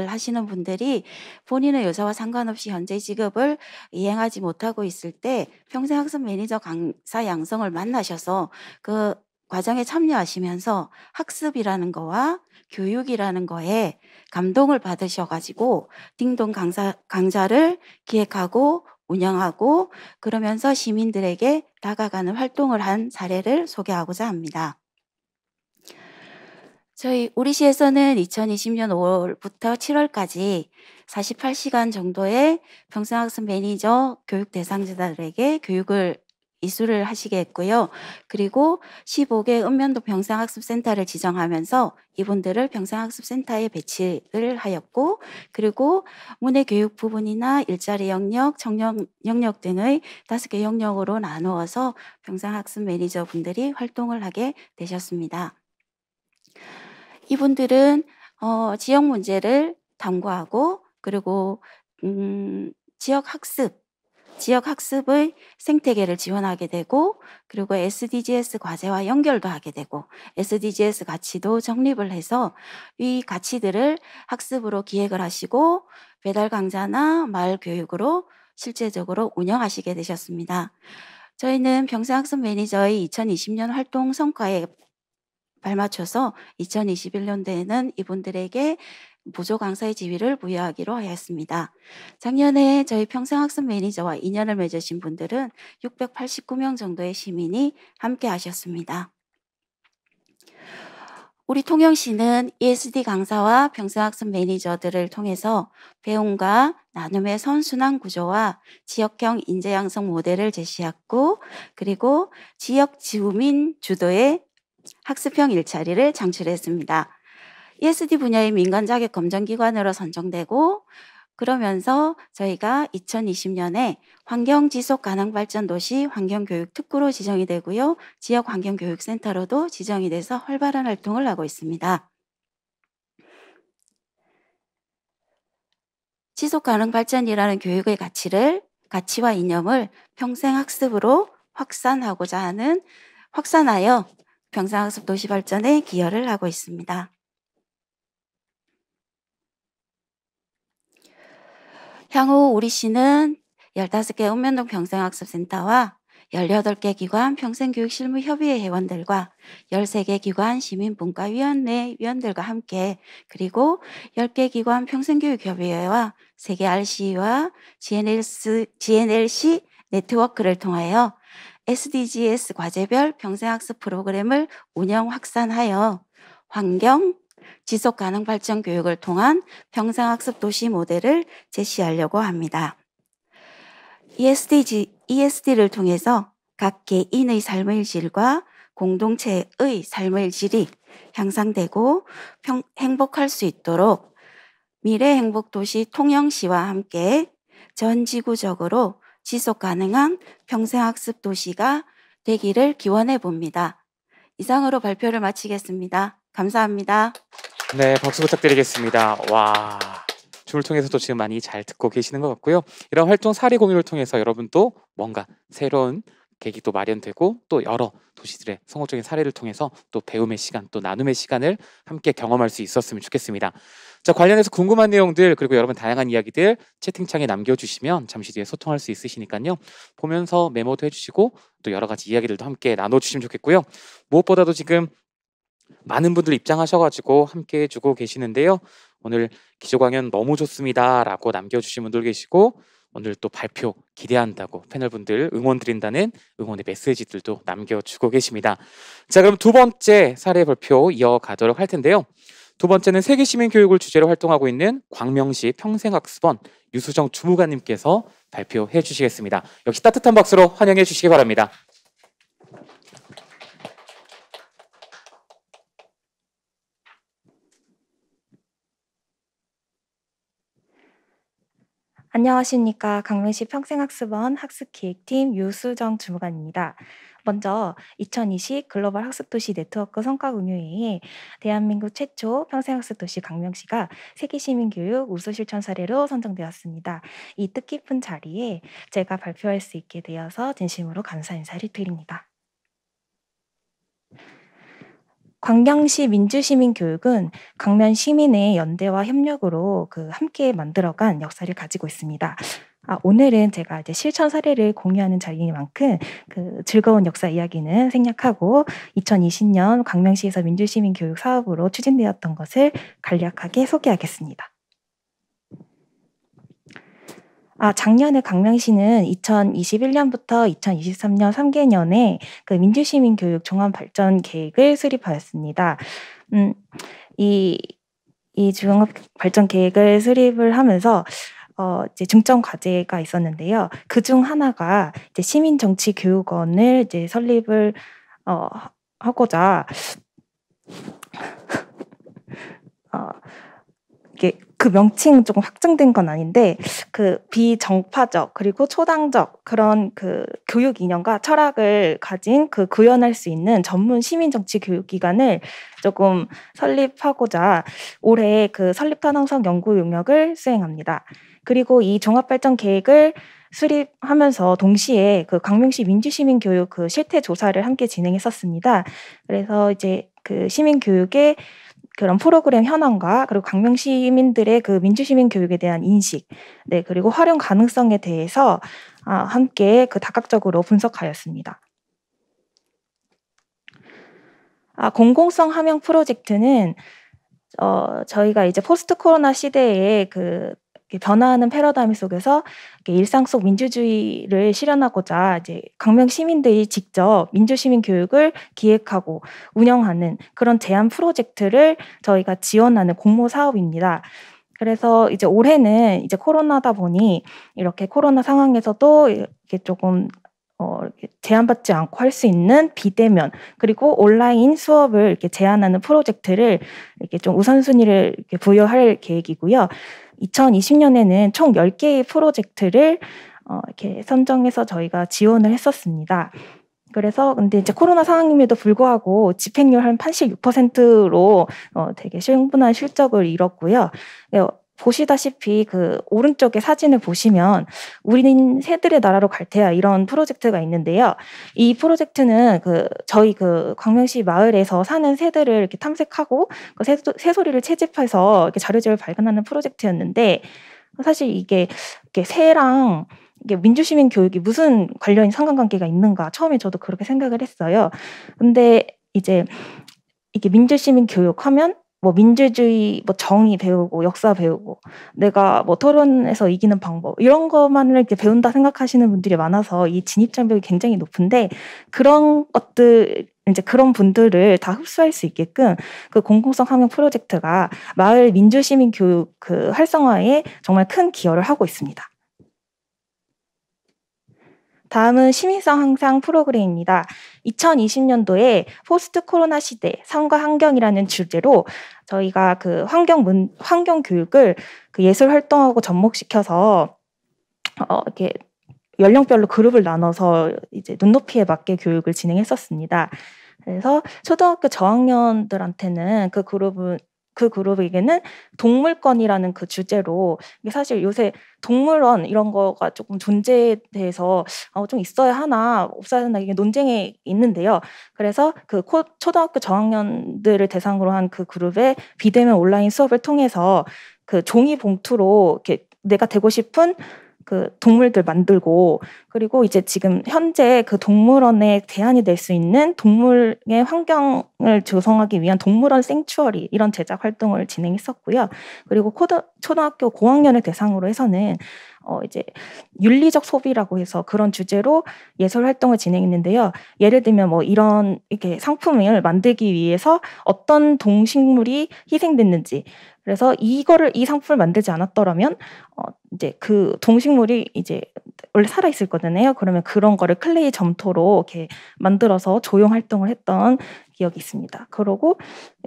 하시는 분들이 본인의 의사와 상관없이 현재의 직업을 이행하지 못하고 있을 때 평생학습 매니저 강사 양성을 만나셔서 그 과정에 참여하시면서 학습이라는 거와 교육이라는 거에 감동을 받으셔가지고 딩동 강좌를 기획하고 운영하고 그러면서 시민들에게 다가가는 활동을 한 사례를 소개하고자 합니다. 우리 시에서는 2020년 5월부터 7월까지 48시간 정도의 평생학습 매니저 교육 대상자들에게 교육을 이수를 하시게 했고요. 그리고 15개 읍면동 평생학습센터를 지정하면서 이분들을 평생학습센터에 배치를 하였고, 그리고 문해교육 부분이나 일자리 영역, 청년 영역 등의 5개 영역으로 나누어서 평생학습 매니저 분들이 활동을 하게 되셨습니다. 이분들은 지역 문제를 탐구하고 그리고 지역 학습의 생태계를 지원하게 되고 그리고 SDGs 과제와 연결도 하게 되고 SDGs 가치도 정립을 해서 이 가치들을 학습으로 기획을 하시고 배달 강좌나 마을 교육으로 실제적으로 운영하시게 되셨습니다. 저희는 평생학습 매니저의 2020년 활동 성과에 발맞춰서 2021년도에는 이분들에게 보조 강사의 지위를 부여하기로 하였습니다. 작년에 저희 평생학습 매니저와 인연을 맺으신 분들은 689명 정도의 시민이 함께 하셨습니다. 우리 통영시는 ESD 강사와 평생학습 매니저들을 통해서 배움과 나눔의 선순환 구조와 지역형 인재 양성 모델을 제시했고 그리고 지역 주민 주도의 학습형 일자리를 창출했습니다. ESD 분야의 민간 자격 검정 기관으로 선정되고 그러면서 저희가 2020년에 환경 지속 가능 발전 도시 환경교육 특구로 지정이 되고요. 지역 환경교육센터로도 지정이 돼서 활발한 활동을 하고 있습니다. 지속 가능 발전이라는 교육의 가치와 이념을 평생 학습으로 확산하여 평생학습 도시 발전에 기여를 하고 있습니다. 향후 우리 시는 15개 읍면동 평생학습센터와 18개 기관 평생교육실무협의회 회원들과 13개 기관 시민분과위원회 위원들과 함께 그리고 10개 기관 평생교육협의회와 세계 RC와 GNLC 네트워크를 통하여 SDGs 과제별 평생학습 프로그램을 운영 확산하여 환경, 지속가능 발전 교육을 통한 평생학습 도시 모델을 제시하려고 합니다. ESD를 통해서 각 개인의 삶의 질과 공동체의 삶의 질이 향상되고 행복할 수 있도록 미래 행복 도시 통영시와 함께 전 지구적으로 지속 가능한 평생학습 도시가 되기를 기원해 봅니다. 이상으로 발표를 마치겠습니다. 감사합니다. 네, 박수 부탁드리겠습니다. 와, 줌을 통해서도 지금 많이 잘 듣고 계시는 것 같고요. 이런 활동 사례 공유를 통해서 여러분도 뭔가 새로운 계기도 마련되고 또 여러 도시들의 성공적인 사례를 통해서 또 배움의 시간, 또 나눔의 시간을 함께 경험할 수 있었으면 좋겠습니다. 자, 관련해서 궁금한 내용들 그리고 여러분 다양한 이야기들 채팅창에 남겨주시면 잠시 뒤에 소통할 수 있으시니까요. 보면서 메모도 해주시고 또 여러 가지 이야기들도 함께 나눠주시면 좋겠고요. 무엇보다도 지금 많은 분들 입장하셔가지고 함께 해주고 계시는데요. 오늘 기조강연 너무 좋습니다 라고 남겨주신 분들 계시고 오늘 또 발표 기대한다고 패널분들 응원드린다는 응원의 메시지들도 남겨주고 계십니다. 자, 그럼 두 번째 사례 발표 이어가도록 할 텐데요. 두 번째는 세계시민교육을 주제로 활동하고 있는 광명시 평생학습원 유수정 주무관님께서 발표해 주시겠습니다. 역시 따뜻한 박수로 환영해 주시기 바랍니다. 안녕하십니까. 강릉시 평생학습원 학습기획팀 유수정 주무관입니다. 먼저 2020 글로벌 학습도시 네트워크 성과공유회에 대한민국 최초 평생학습도시 강명시가 세계시민교육 우수실천 사례로 선정되었습니다. 이 뜻깊은 자리에 제가 발표할 수 있게 되어서 진심으로 감사 인사를 드립니다. 광명시 민주시민교육은 강면 시민의 연대와 협력으로 함께 만들어간 역사를 가지고 있습니다. 오늘은 제가 이제 실천 사례를 공유하는 자리인 만큼 즐거운 역사 이야기는 생략하고 2020년 광명시에서 민주시민교육 사업으로 추진되었던 것을 간략하게 소개하겠습니다. 작년에 강명시는 2021년부터 2023년 3개년에 민주시민교육 종합발전계획을 수립하였습니다. 이 종합발전계획을 수립을 하면서 이제 중점 과제가 있었는데요. 그중 하나가 이제 시민정치교육원을 이제 설립을 하고자 이게 그 명칭은 조금 확정된 건 아닌데 비정파적 그리고 초당적 그런 교육 이념과 철학을 가진 구현할 수 있는 전문 시민정치 교육기관을 조금 설립하고자 올해 설립 타당성 연구 용역을 수행합니다. 그리고 이 종합발전 계획을 수립하면서 동시에 광명시 민주시민교육 실태 조사를 함께 진행했었습니다. 그래서 이제 시민교육의 그런 프로그램 현황과 그리고 광명 시민들의 민주시민 교육에 대한 인식, 네, 그리고 활용 가능성에 대해서 함께 다각적으로 분석하였습니다. 공공성 함영 프로젝트는 저희가 이제 포스트 코로나 시대에 변화하는 패러다임 속에서 일상 속 민주주의를 실현하고자 이제 광명 시민들이 직접 민주시민 교육을 기획하고 운영하는 그런 제안 프로젝트를 저희가 지원하는 공모 사업입니다. 그래서 이제 올해는 이제 코로나다 보니 이렇게 코로나 상황에서도 이렇게 조금 이렇게 제한받지 않고 할 수 있는 비대면 그리고 온라인 수업을 이렇게 제안하는 프로젝트를 이렇게 좀 우선순위를 이렇게 부여할 계획이고요. 2020년에는 총 10개의 프로젝트를 이렇게 선정해서 저희가 지원을 했었습니다. 그래서 근데 이제 코로나 상황임에도 불구하고 집행률 한 86%로 되게 충분한 실적을 이뤘고요. 보시다시피 오른쪽에 사진을 보시면 우리는 새들의 나라로 갈 테야 이런 프로젝트가 있는데요. 이 프로젝트는 저희 광명시 마을에서 사는 새들을 이렇게 탐색하고 새소리를 채집해서 이렇게 자료집을 발견하는 프로젝트였는데 사실 이게 새랑 이게 민주시민 교육이 무슨 관련이 상관관계가 있는가 처음에 저도 그렇게 생각을 했어요. 근데 이제 이게 민주시민 교육하면 민주주의, 정의 배우고, 역사 배우고, 내가 토론에서 이기는 방법, 이런 것만을 이렇게 배운다 생각하시는 분들이 많아서 이 진입장벽이 굉장히 높은데, 그런 것들, 이제 그런 분들을 다 흡수할 수 있게끔 공공성 함영 프로젝트가 마을 민주시민 교육 활성화에 정말 큰 기여를 하고 있습니다. 다음은 시민성 향상 프로그램입니다. 2020년도에 포스트 코로나 시대 삶과 환경이라는 주제로 저희가 환경 교육을 예술 활동하고 접목시켜서 이렇게 연령별로 그룹을 나눠서 이제 눈높이에 맞게 교육을 진행했었습니다. 그래서 초등학교 저학년들한테는 그 그룹에게는 동물권이라는 주제로 이게 사실 요새 동물원 이런 거가 조금 존재에 대해서 좀 있어야 하나 없어야 하나 이게 논쟁이 있는데요. 그래서 초등학교 저학년들을 대상으로 한 그룹의 비대면 온라인 수업을 통해서 종이 봉투로 이렇게 내가 되고 싶은 동물들 만들고 그리고 이제 지금 현재 동물원에 대안이 될 수 있는 동물의 환경을 조성하기 위한 동물원 생추어리 이런 제작 활동을 진행했었고요. 그리고 초등학교 고학년을 대상으로 해서는 이제 윤리적 소비라고 해서 그런 주제로 예술 활동을 진행했는데요. 예를 들면 이런 이렇게 상품을 만들기 위해서 어떤 동식물이 희생됐는지 그래서 이 상품을 만들지 않았더라면 이제 동식물이 이제 원래 살아 있을 거잖아요. 그러면 그런 거를 클레이 점토로 이렇게 만들어서 조형 활동을 했던 기억이 있습니다. 그리고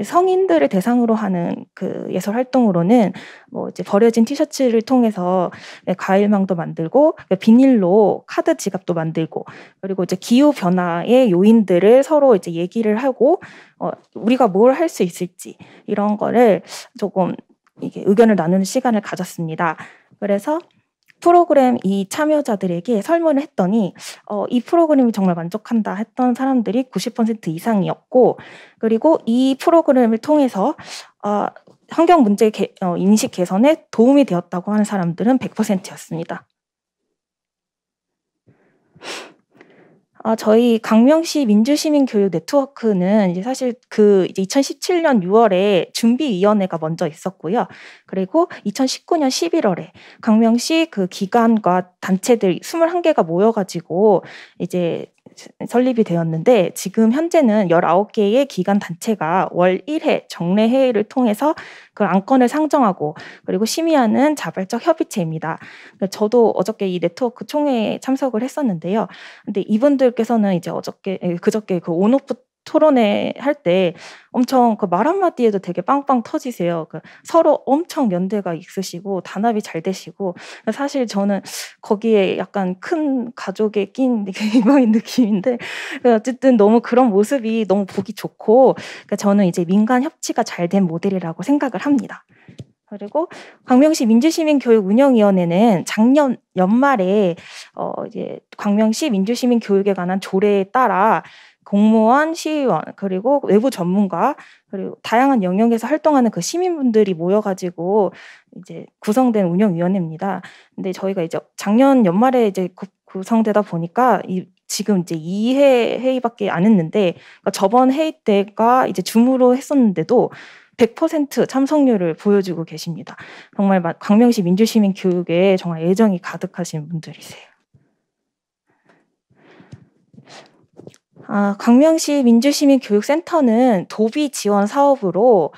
성인들을 대상으로 하는 그 예술 활동으로는 뭐 이제 버려진 티셔츠를 통해서 과일망도 만들고 비닐로 카드 지갑도 만들고 그리고 이제 기후 변화의 요인들을 서로 이제 얘기를 하고 우리가 뭘 할 수 있을지 이런 거를 조금 이게 의견을 나누는 시간을 가졌습니다. 그래서 프로그램 이 참여자들에게 설문을 했더니 이 프로그램이 정말 만족한다 했던 사람들이 90% 이상이었고 그리고 이 프로그램을 통해서 환경 문제 인식 개선에 도움이 되었다고 하는 사람들은 100%였습니다. 저희 강명시 민주시민교육 네트워크는 이제 사실 이제 2017년 6월에 준비위원회가 먼저 있었고요. 그리고 2019년 11월에 강명시 그 기관과 단체들 21개가 모여가지고 이제 설립이 되었는데 지금 현재는 19개의 기관 단체가 월 1회 정례 회의를 통해서 그 안건을 상정하고 그리고 심의하는 자발적 협의체입니다. 저도 어저께 이 네트워크 총회에 참석을 했었는데요. 근데 이분들께서는 이제 그저께 그 온오프 토론회 할 때 엄청 그 말 한마디에도 되게 빵빵 터지세요. 서로 엄청 연대가 있으시고 단합이 잘 되시고 사실 저는 거기에 약간 큰 가족에 낀 이방인 느낌인데 어쨌든 너무 그런 모습이 너무 보기 좋고 저는 이제 민간 협치가 잘 된 모델이라고 생각을 합니다. 그리고 광명시 민주시민교육운영위원회는 작년 연말에 이제 광명시 민주시민교육에 관한 조례에 따라 공무원, 시의원, 그리고 외부 전문가, 그리고 다양한 영역에서 활동하는 그 시민분들이 모여가지고 이제 구성된 운영위원회입니다. 근데 저희가 이제 작년 연말에 이제 구성되다 보니까 지금 이제 2회 회의밖에 안 했는데 그러니까 저번 회의 때가 이제 줌으로 했었는데도 100% 참석률을 보여주고 계십니다. 정말 광명시 민주시민 교육에 정말 애정이 가득하신 분들이세요. 광명시 민주시민교육센터는 도비 지원 사업으로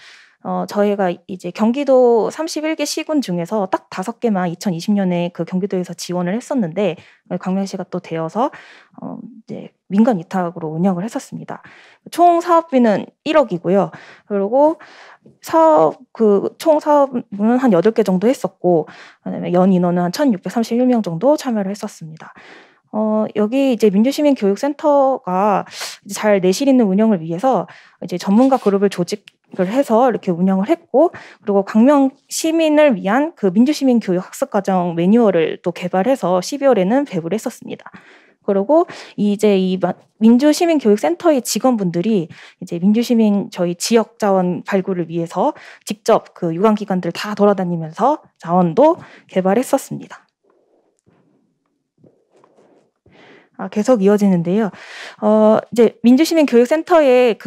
저희가 이제 경기도 31개 시군 중에서 딱 5개만 2020년에 그 경기도에서 지원을 했었는데 광명시가 또 되어서 이제 민간 위탁으로 운영을 했었습니다. 총 사업비는 1억이고요. 그리고 총 사업은 한 8개 정도 했었고 그다음에 연 인원은 한 1,631명 정도 참여를 했었습니다. 여기 이제 민주시민교육센터가 이제 잘 내실 있는 운영을 위해서 이제 전문가 그룹을 조직을 해서 이렇게 운영을 했고, 그리고 광명 시민을 위한 그 민주시민교육 학습과정 매뉴얼을 또 개발해서 12월에는 배부를 했었습니다. 그리고 이제 이 민주시민교육센터의 직원분들이 이제 민주시민 저희 지역 자원 발굴을 위해서 직접 그 유관기관들 다 돌아다니면서 자원도 개발했었습니다. 계속 이어지는데요. 이제 민주시민교육센터의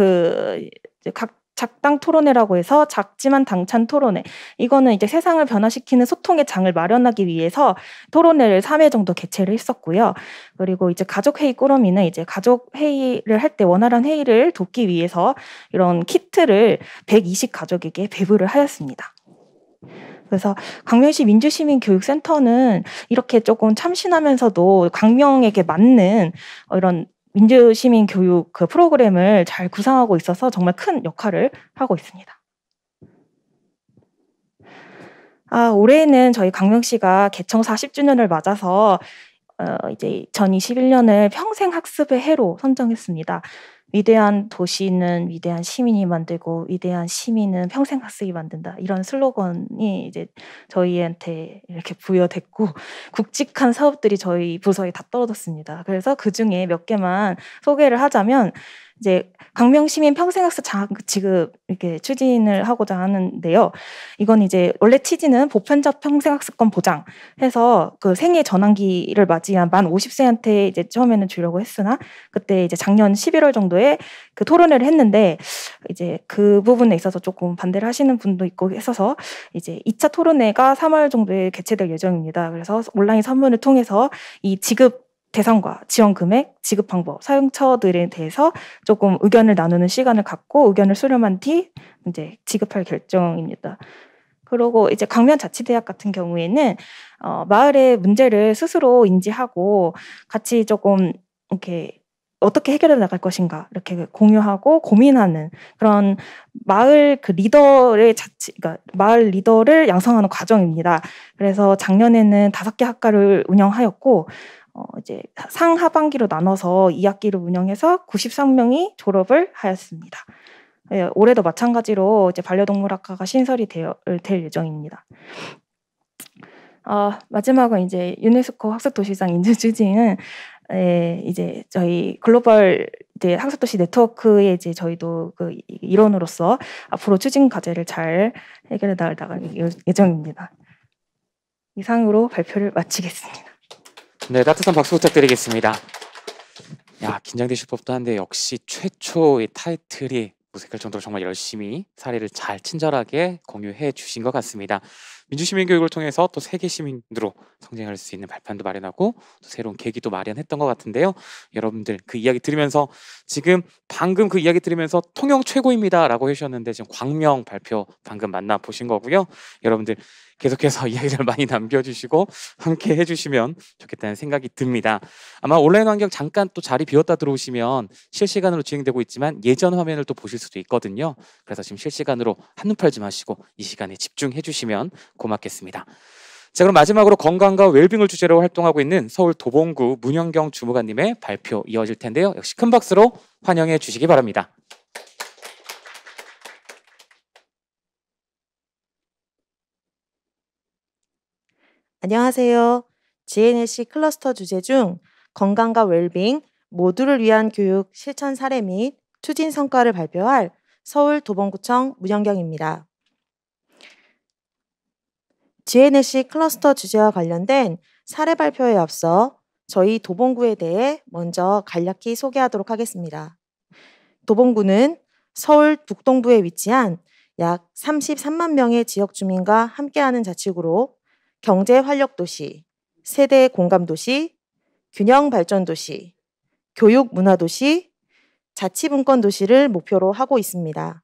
각 작당 토론회라고 해서 작지만 당찬 토론회. 이거는 이제 세상을 변화시키는 소통의 장을 마련하기 위해서 토론회를 3회 정도 개최를 했었고요. 그리고 이제 가족회의 꾸러미는 이제 가족회의를 할 때 원활한 회의를 돕기 위해서 이런 키트를 120 가족에게 배부를 하였습니다. 그래서 광명시 민주시민교육센터는 이렇게 조금 참신하면서도 광명에게 맞는 이런 민주시민 교육 그 프로그램을 잘 구상하고 있어서 정말 큰 역할을 하고 있습니다. 올해는 저희 광명시가 개청 40주년을 맞아서 이제 2021년을 평생학습의 해로 선정했습니다. 위대한 도시는 위대한 시민이 만들고 위대한 시민은 평생학습이 만든다. 이런 슬로건이 이제 저희한테 이렇게 부여됐고 굵직한 사업들이 저희 부서에 다 떨어졌습니다. 그래서 그중에 몇 개만 소개를 하자면 이제 광명시민 평생학습 장학 지급 이렇게 추진을 하고자 하는데요. 이건 이제 원래 취지는 보편적 평생학습권 보장 해서 그 생애 전환기를 맞이한 만 50세한테 이제 처음에는 주려고 했으나 그때 이제 작년 11월 정도에 그 토론회를 했는데 이제 그 부분에 있어서 조금 반대를 하시는 분도 있고 했어서 이제 2차 토론회가 3월 정도에 개최될 예정입니다. 그래서 온라인 선문을 통해서 이 지급 대상과 지원 금액, 지급 방법, 사용처들에 대해서 조금 의견을 나누는 시간을 갖고 의견을 수렴한 뒤 이제 지급할 결정입니다. 그리고 이제 강변자치대학 같은 경우에는 마을의 문제를 스스로 인지하고 같이 조금 이렇게 어떻게 해결해 나갈 것인가 이렇게 공유하고 고민하는 그런 마을 그 리더의 그러니까 마을 리더를 양성하는 과정입니다. 그래서 작년에는 5개 학과를 운영하였고 이제 상하반기로 나눠서 2학기를 운영해서 93명이 졸업을 하였습니다. 예, 올해도 마찬가지로 이제 반려동물학과가 신설이 될 예정입니다. 마지막은 이제 유네스코 학습도시상 인증 추진은 이제 저희 글로벌 이제 학습도시 네트워크에 이제 저희도 그 일원으로서 앞으로 추진 과제를 잘 해결해 나갈 예정입니다. 이상으로 발표를 마치겠습니다. 네, 따뜻한 박수 부탁드리겠습니다. 야, 긴장되실 법도 한데 역시 최초의 타이틀이 무색할 정도로 정말 열심히 사례를 잘 친절하게 공유해 주신 것 같습니다. 민주시민교육을 통해서 또 세계 시민으로 성장할 수 있는 발판도 마련하고 또 새로운 계기도 마련했던 것 같은데요. 여러분들 그 이야기 들으면서 방금 그 이야기 들으면서 통영 최고입니다라고 해주셨는데 지금 광명 발표 방금 만나보신 거고요. 여러분들 계속해서 이야기를 많이 남겨주시고 함께 해주시면 좋겠다는 생각이 듭니다. 아마 온라인 환경 잠깐 또 자리 비웠다 들어오시면 실시간으로 진행되고 있지만 예전 화면을 또 보실 수도 있거든요. 그래서 지금 실시간으로 한눈 팔지 마시고 이 시간에 집중해 주시면 고맙겠습니다. 자, 그럼 마지막으로 건강과 웰빙을 주제로 활동하고 있는 서울 도봉구 문현경 주무관님의 발표 이어질 텐데요. 역시 큰 박수로 환영해 주시기 바랍니다. 안녕하세요. GNLC 클러스터 주제 중 건강과 웰빙 모두를 위한 교육 실천 사례 및 추진 성과를 발표할 서울 도봉구청 문현경입니다. GNLC 클러스터 주제와 관련된 사례 발표에 앞서 저희 도봉구에 대해 먼저 간략히 소개하도록 하겠습니다. 도봉구는 서울 북동부에 위치한 약 33만 명의 지역 주민과 함께하는 자치구로 경제 활력 도시, 세대 공감 도시, 균형 발전 도시, 교육 문화 도시, 자치분권 도시를 목표로 하고 있습니다.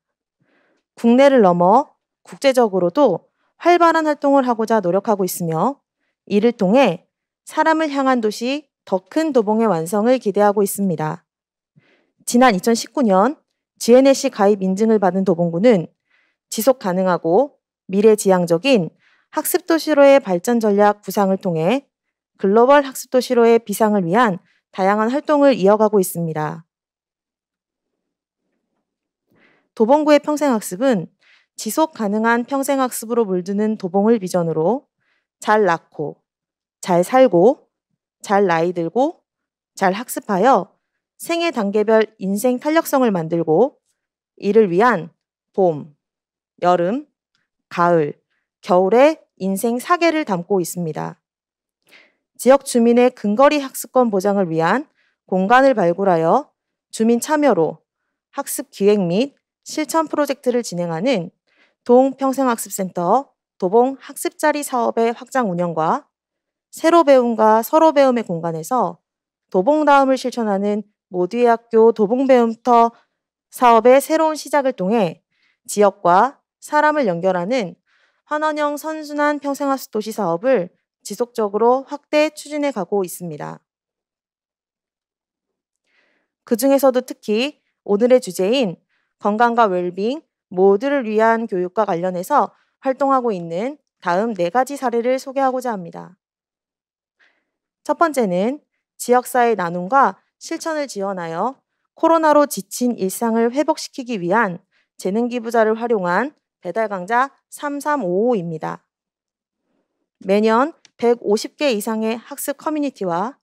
국내를 넘어 국제적으로도 활발한 활동을 하고자 노력하고 있으며 이를 통해 사람을 향한 도시 더 큰 도봉의 완성을 기대하고 있습니다. 지난 2019년 GNLC 가입 인증을 받은 도봉구는 지속 가능하고 미래지향적인 학습도시로의 발전 전략 구상을 통해 글로벌 학습도시로의 비상을 위한 다양한 활동을 이어가고 있습니다. 도봉구의 평생학습은 지속 가능한 평생학습으로 물드는 도봉을 비전으로 잘 낳고, 잘 살고, 잘 나이 들고, 잘 학습하여 생애 단계별 인생 탄력성을 만들고 이를 위한 봄, 여름, 가을, 겨울의 인생 4계를 담고 있습니다. 지역 주민의 근거리 학습권 보장을 위한 공간을 발굴하여 주민 참여로 학습 기획 및 실천 프로젝트를 진행하는 동평생학습센터 도봉 학습자리 사업의 확장 운영과 새로 배움과 서로 배움의 공간에서 도봉다움을 실천하는 모두의 학교 도봉배움터 사업의 새로운 시작을 통해 지역과 사람을 연결하는 환원형 선순환 평생학습 도시 사업을 지속적으로 확대 추진해 가고 있습니다. 그 중에서도 특히 오늘의 주제인 건강과 웰빙 모두를 위한 교육과 관련해서 활동하고 있는 다음 4가지 사례를 소개하고자 합니다. 첫 번째는 지역사회 나눔과 실천을 지원하여 코로나로 지친 일상을 회복시키기 위한 재능기부자를 활용한 배달강좌 3355입니다. 매년 150개 이상의 학습 커뮤니티와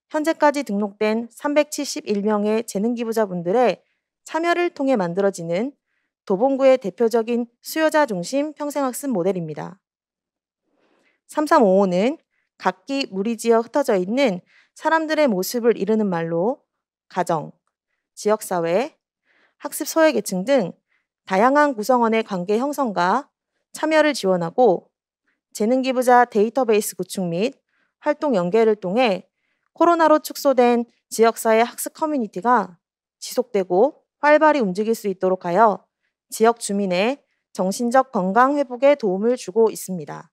현재까지 등록된 371명의 재능기부자분들의 참여를 통해 만들어지는 도봉구의 대표적인 수요자 중심 평생학습 모델입니다. 3355는 각기 무리지어 흩어져 있는 사람들의 모습을 이르는 말로 가정, 지역사회, 학습 소외계층 등 다양한 구성원의 관계 형성과 참여를 지원하고 재능기부자 데이터베이스 구축 및 활동 연계를 통해 코로나로 축소된 지역사회 학습 커뮤니티가 지속되고 활발히 움직일 수 있도록 하여 지역 주민의 정신적 건강 회복에 도움을 주고 있습니다.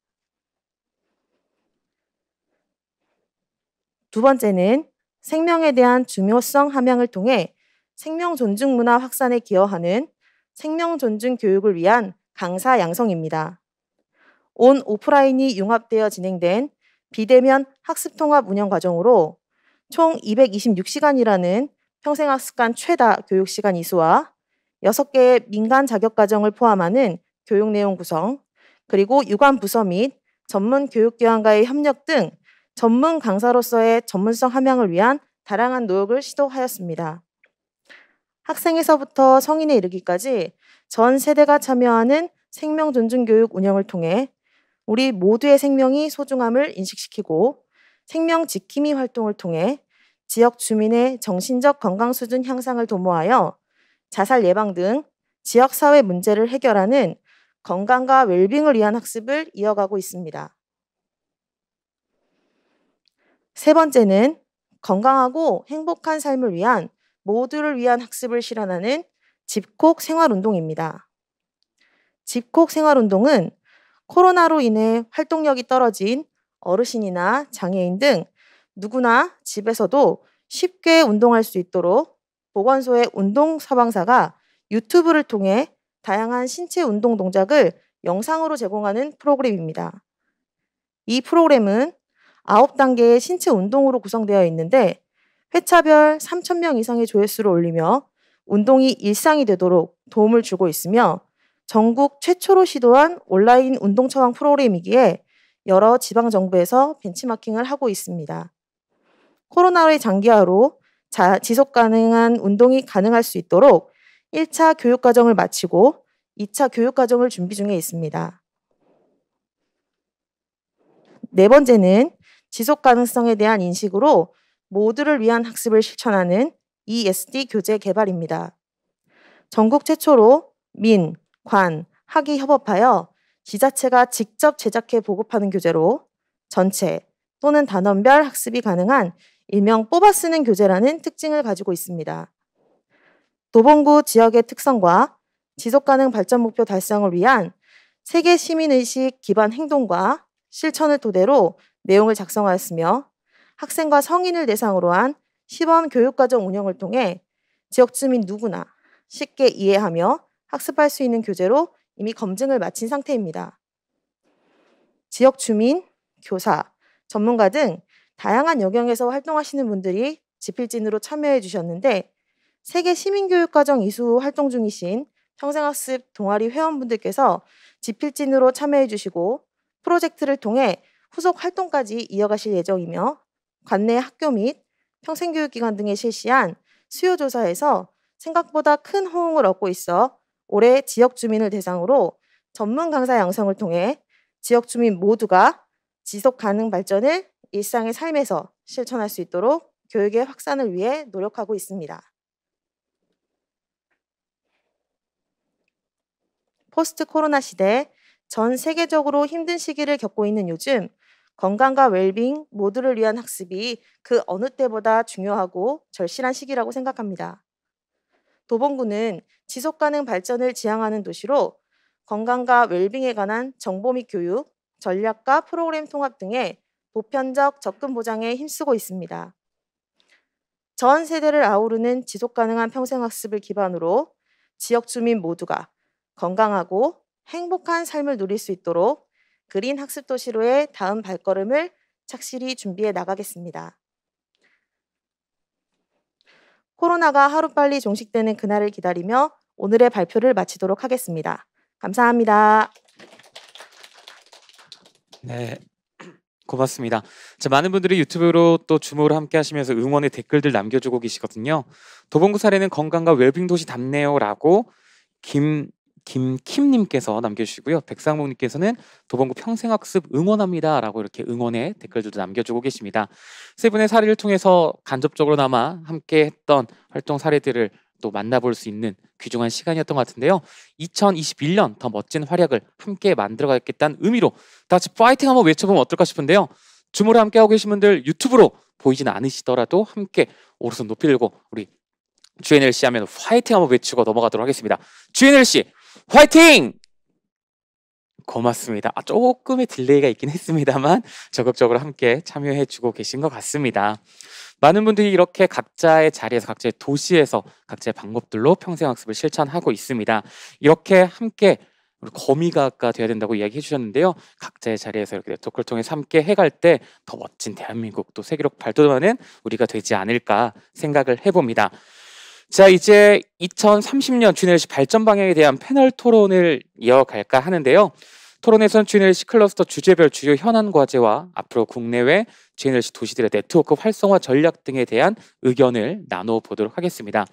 두 번째는 생명에 대한 중요성 함양을 통해 생명 존중 문화 확산에 기여하는 생명 존중 교육을 위한 강사 양성입니다. 온 오프라인이 융합되어 진행된 비대면 학습 통합 운영 과정으로 총 226시간이라는 평생학습관 최다 교육시간 이수와 6개의 민간 자격 과정을 포함하는 교육 내용 구성, 그리고 유관 부서 및 전문 교육기관과의 협력 등 전문 강사로서의 전문성 함양을 위한 다양한 노력을 시도하였습니다. 학생에서부터 성인에 이르기까지 전 세대가 참여하는 생명 존중 교육 운영을 통해 우리 모두의 생명이 소중함을 인식시키고 생명 지킴이 활동을 통해 지역 주민의 정신적 건강 수준 향상을 도모하여 자살 예방 등 지역 사회 문제를 해결하는 건강과 웰빙을 위한 학습을 이어가고 있습니다. 세 번째는 건강하고 행복한 삶을 위한 모두를 위한 학습을 실현하는 집콕 생활운동입니다. 집콕 생활운동은 코로나로 인해 활동력이 떨어진 어르신이나 장애인 등 누구나 집에서도 쉽게 운동할 수 있도록 보건소의 운동 사방사가 유튜브를 통해 다양한 신체 운동 동작을 영상으로 제공하는 프로그램입니다. 이 프로그램은 9단계의 신체 운동으로 구성되어 있는데 회차별 3,000명 이상의 조회수를 올리며 운동이 일상이 되도록 도움을 주고 있으며 전국 최초로 시도한 온라인 운동 처방 프로그램이기에 여러 지방정부에서 벤치마킹을 하고 있습니다. 코로나의 장기화로 지속 가능한 운동이 가능할 수 있도록 1차 교육과정을 마치고 2차 교육과정을 준비 중에 있습니다. 네 번째는 지속 가능성에 대한 인식으로 모두를 위한 학습을 실천하는 ESD 교재 개발입니다. 전국 최초로 민, 관, 학이 협업하여 지자체가 직접 제작해 보급하는 교재로 전체 또는 단원별 학습이 가능한 일명 뽑아 쓰는 교재라는 특징을 가지고 있습니다. 도봉구 지역의 특성과 지속가능 발전 목표 달성을 위한 세계 시민의식 기반 행동과 실천을 토대로 내용을 작성하였으며 학생과 성인을 대상으로 한 시범 교육과정 운영을 통해 지역 주민 누구나 쉽게 이해하며 학습할 수 있는 교재로 이미 검증을 마친 상태입니다. 지역 주민, 교사, 전문가 등 다양한 영역에서 활동하시는 분들이 집필진으로 참여해 주셨는데 세계 시민교육과정 이수 활동 중이신 평생학습 동아리 회원분들께서 집필진으로 참여해 주시고 프로젝트를 통해 후속 활동까지 이어가실 예정이며 관내 학교 및 평생교육기관 등에 실시한 수요조사에서 생각보다 큰 호응을 얻고 있어 올해 지역 주민을 대상으로 전문 강사 양성을 통해 지역 주민 모두가 지속 가능 발전을 일상의 삶에서 실천할 수 있도록 교육의 확산을 위해 노력하고 있습니다. 포스트 코로나 시대 전 세계적으로 힘든 시기를 겪고 있는 요즘 건강과 웰빙 모두를 위한 학습이 그 어느 때보다 중요하고 절실한 시기라고 생각합니다. 도봉구는 지속가능 발전을 지향하는 도시로 건강과 웰빙에 관한 정보 및 교육, 전략과 프로그램 통합 등의 보편적 접근 보장에 힘쓰고 있습니다. 전 세대를 아우르는 지속가능한 평생학습을 기반으로 지역 주민 모두가 건강하고 행복한 삶을 누릴 수 있도록 그린 학습 도시로의 다음 발걸음을 착실히 준비해 나가겠습니다. 코로나가 하루빨리 종식되는 그날을 기다리며 오늘의 발표를 마치도록 하겠습니다. 감사합니다. 네, 고맙습니다. 자, 많은 분들이 유튜브로 또 줌으로 함께 하시면서 응원의 댓글들 남겨주고 계시거든요. 도봉구 사례는 건강과 웰빙 도시 답네요라고 김킴님께서 남겨주시고요. 백상목님께서는 도봉구 평생학습 응원합니다라고 이렇게 응원의 댓글들도 남겨주고 계십니다. 세 분의 사례를 통해서 간접적으로나마 함께했던 활동 사례들을 또 만나볼 수 있는 귀중한 시간이었던 것 같은데요. 2021년 더 멋진 활약을 함께 만들어가겠다는 의미로 다 같이 파이팅 한번 외쳐보면 어떨까 싶은데요. 줌으로 함께하고 계신 분들 유튜브로 보이지는 않으시더라도 함께 오른손 높이 들고 우리 GNLC 하면 화이팅 한번 외치고 넘어가도록 하겠습니다. GNLC 화이팅! 고맙습니다. 조금의 딜레이가 있긴 했습니다만 적극적으로 함께 참여해 주고 계신 것 같습니다. 많은 분들이 이렇게 각자의 자리에서 각자의 도시에서 각자의 방법들로 평생학습을 실천하고 있습니다. 이렇게 함께 우리 거미가가 돼야 된다고 이야기해 주셨는데요. 각자의 자리에서 이렇게 네트워크를 통해서 함께 해갈 때 더 멋진 대한민국 또 세계로 발돋움하는 우리가 되지 않을까 생각을 해봅니다. 자, 이제 2030년 GNLC 발전 방향에 대한 패널 토론을 이어갈까 하는데요. 토론에선 GNLC 클러스터 주제별 주요 현안 과제와 앞으로 국내외 GNLC 도시들의 네트워크 활성화 전략 등에 대한 의견을 나눠보도록 하겠습니다.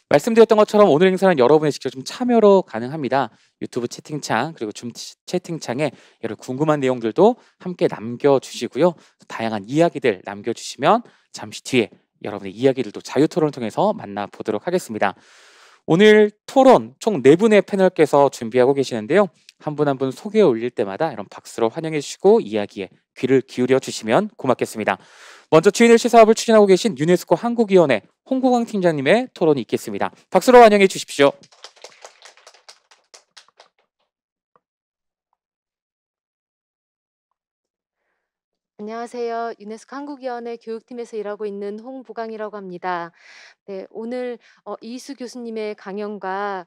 말씀드렸던 것처럼 오늘 행사는 여러분의 직접 좀 참여로 가능합니다. 유튜브 채팅창 그리고 줌 채팅창에 여러 궁금한 내용들도 함께 남겨주시고요. 다양한 이야기들 남겨주시면 잠시 뒤에 여러분의 이야기들도 자유 토론을 통해서 만나보도록 하겠습니다. 오늘 토론 총 4분의 패널께서 준비하고 계시는데요. 한 분 한 분 소개 올릴 때마다 이런 박수로 환영해 주시고 이야기에 귀를 기울여 주시면 고맙겠습니다. 먼저 GNLC 사업을 추진하고 계신 유네스코 한국위원회 홍국왕 팀장님의 토론이 있겠습니다. 박수로 환영해 주십시오. 안녕하세요. 유네스코 한국위원회 교육팀에서 일하고 있는 홍보강이라고 합니다. 네, 오늘 이희수 교수님의 강연과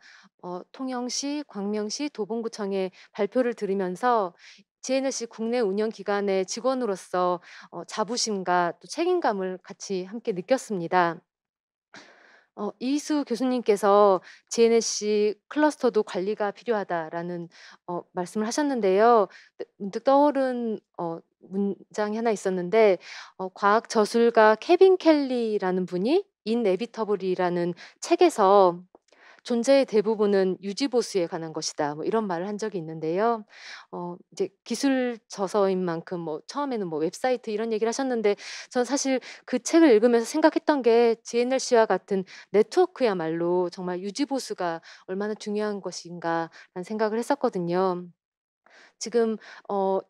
통영시, 광명시, 도봉구청의 발표를 들으면서 GNLC 국내 운영 기관의 직원으로서 자부심과 또 책임감을 같이 함께 느꼈습니다. 이희수 교수님께서 GNLC 클러스터도 관리가 필요하다라는 말씀을 하셨는데요. 문득 떠오른 문장이 하나 있었는데 과학 저술가 케빈 켈리라는 분이 인에비터블이라는 책에서 존재의 대부분은 유지보수에 관한 것이다. 뭐 이런 말을 한 적이 있는데요. 이제 기술 저서인 만큼 뭐 처음에는 뭐 웹사이트 이런 얘기를 하셨는데 저는 사실 그 책을 읽으면서 생각했던 게 GNLC와 같은 네트워크야말로 정말 유지보수가 얼마나 중요한 것인가라는 생각을 했었거든요. 지금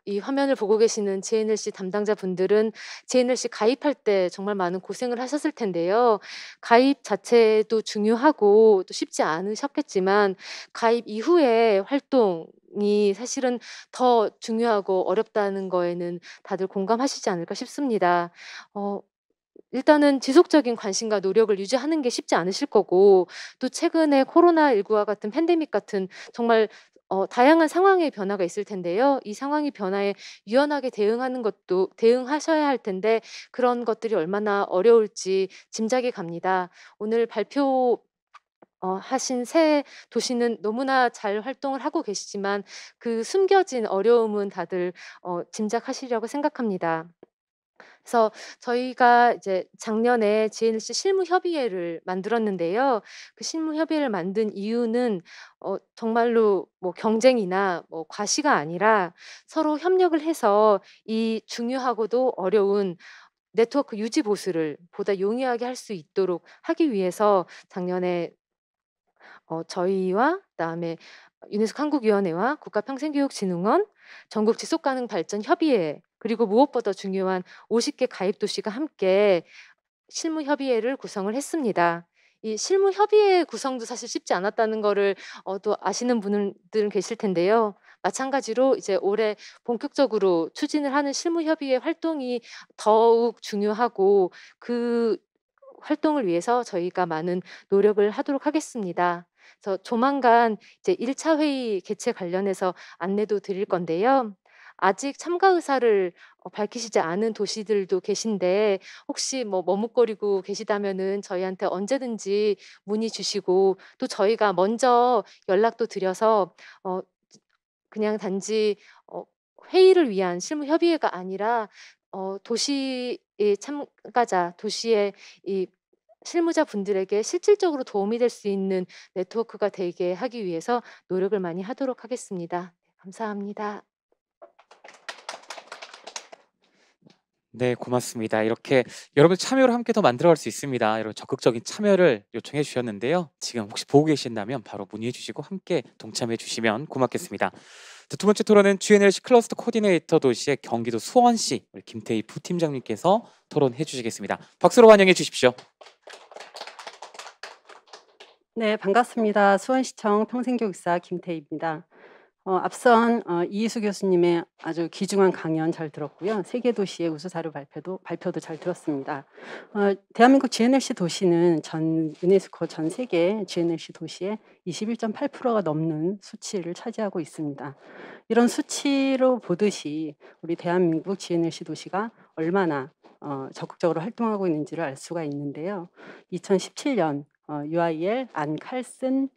이 화면을 보고 계시는 GNLC 담당자분들은 GNLC 가입할 때 정말 많은 고생을 하셨을 텐데요. 가입 자체도 중요하고 또 쉽지 않으셨겠지만 가입 이후의 활동이 사실은 더 중요하고 어렵다는 거에는 다들 공감하시지 않을까 싶습니다. 일단은 지속적인 관심과 노력을 유지하는 게 쉽지 않으실 거고 또 최근에 코로나19와 같은 팬데믹 같은 정말 다양한 상황의 변화가 있을 텐데요. 이 상황의 변화에 유연하게 대응하셔야 할 텐데 그런 것들이 얼마나 어려울지 짐작이 갑니다. 오늘 발표 하신 새 도시는 너무나 잘 활동을 하고 계시지만 그 숨겨진 어려움은 다들 짐작하시리라고 생각합니다. 그래서 저희가 이제 작년에 GNLC 실무협의회를 만들었는데요. 그 실무협의회를 만든 이유는 정말로 뭐 경쟁이나 뭐 과시가 아니라 서로 협력을 해서 이 중요하고도 어려운 네트워크 유지 보수를 보다 용이하게 할 수 있도록 하기 위해서 작년에 저희와 그다음에 유네스코 한국위원회와 국가평생교육진흥원, 전국지속가능발전협의회 그리고 무엇보다 중요한 50개 가입 도시가 함께 실무협의회를 구성을 했습니다. 이 실무협의회 구성도 사실 쉽지 않았다는 거를 또 아시는 분들은 계실 텐데요. 마찬가지로 이제 올해 본격적으로 추진을 하는 실무협의회 활동이 더욱 중요하고 그 활동을 위해서 저희가 많은 노력을 하도록 하겠습니다. 그래서 조만간 이제 1차 회의 개최 관련해서 안내도 드릴 건데요. 아직 참가 의사를 밝히시지 않은 도시들도 계신데 혹시 뭐 머뭇거리고 계시다면은 저희한테 언제든지 문의 주시고 또 저희가 먼저 연락도 드려서 그냥 단지 회의를 위한 실무 협의회가 아니라 도시의 참가자, 도시의 이 실무자분들에게 실질적으로 도움이 될 수 있는 네트워크가 되게 하기 위해서 노력을 많이 하도록 하겠습니다. 감사합니다. 네, 고맙습니다. 이렇게 여러분 참여를 함께 더 만들어갈 수 있습니다. 여러분 적극적인 참여를 요청해 주셨는데요. 지금 혹시 보고 계신다면 바로 문의해 주시고 함께 동참해 주시면 고맙겠습니다. 두 번째 토론은 GNLC 클러스터 코디네이터 도시의 경기도 수원시 우리 김태희 부팀장님께서 토론해 주시겠습니다. 박수로 환영해 주십시오. 네, 반갑습니다. 수원시청 평생교육사 김태희입니다. 앞선 이희수 교수님의 아주 귀중한 강연 잘 들었고요. 세계 도시의 우수 사료 발표도 잘 들었습니다. 대한민국 GNLC 도시는 유네스코 전 세계 GNLC 도시의 21.8%가 넘는 수치를 차지하고 있습니다. 이런 수치로 보듯이 우리 대한민국 GNLC 도시가 얼마나 적극적으로 활동하고 있는지를 알 수가 있는데요. 2017년 UIL 안 칼슨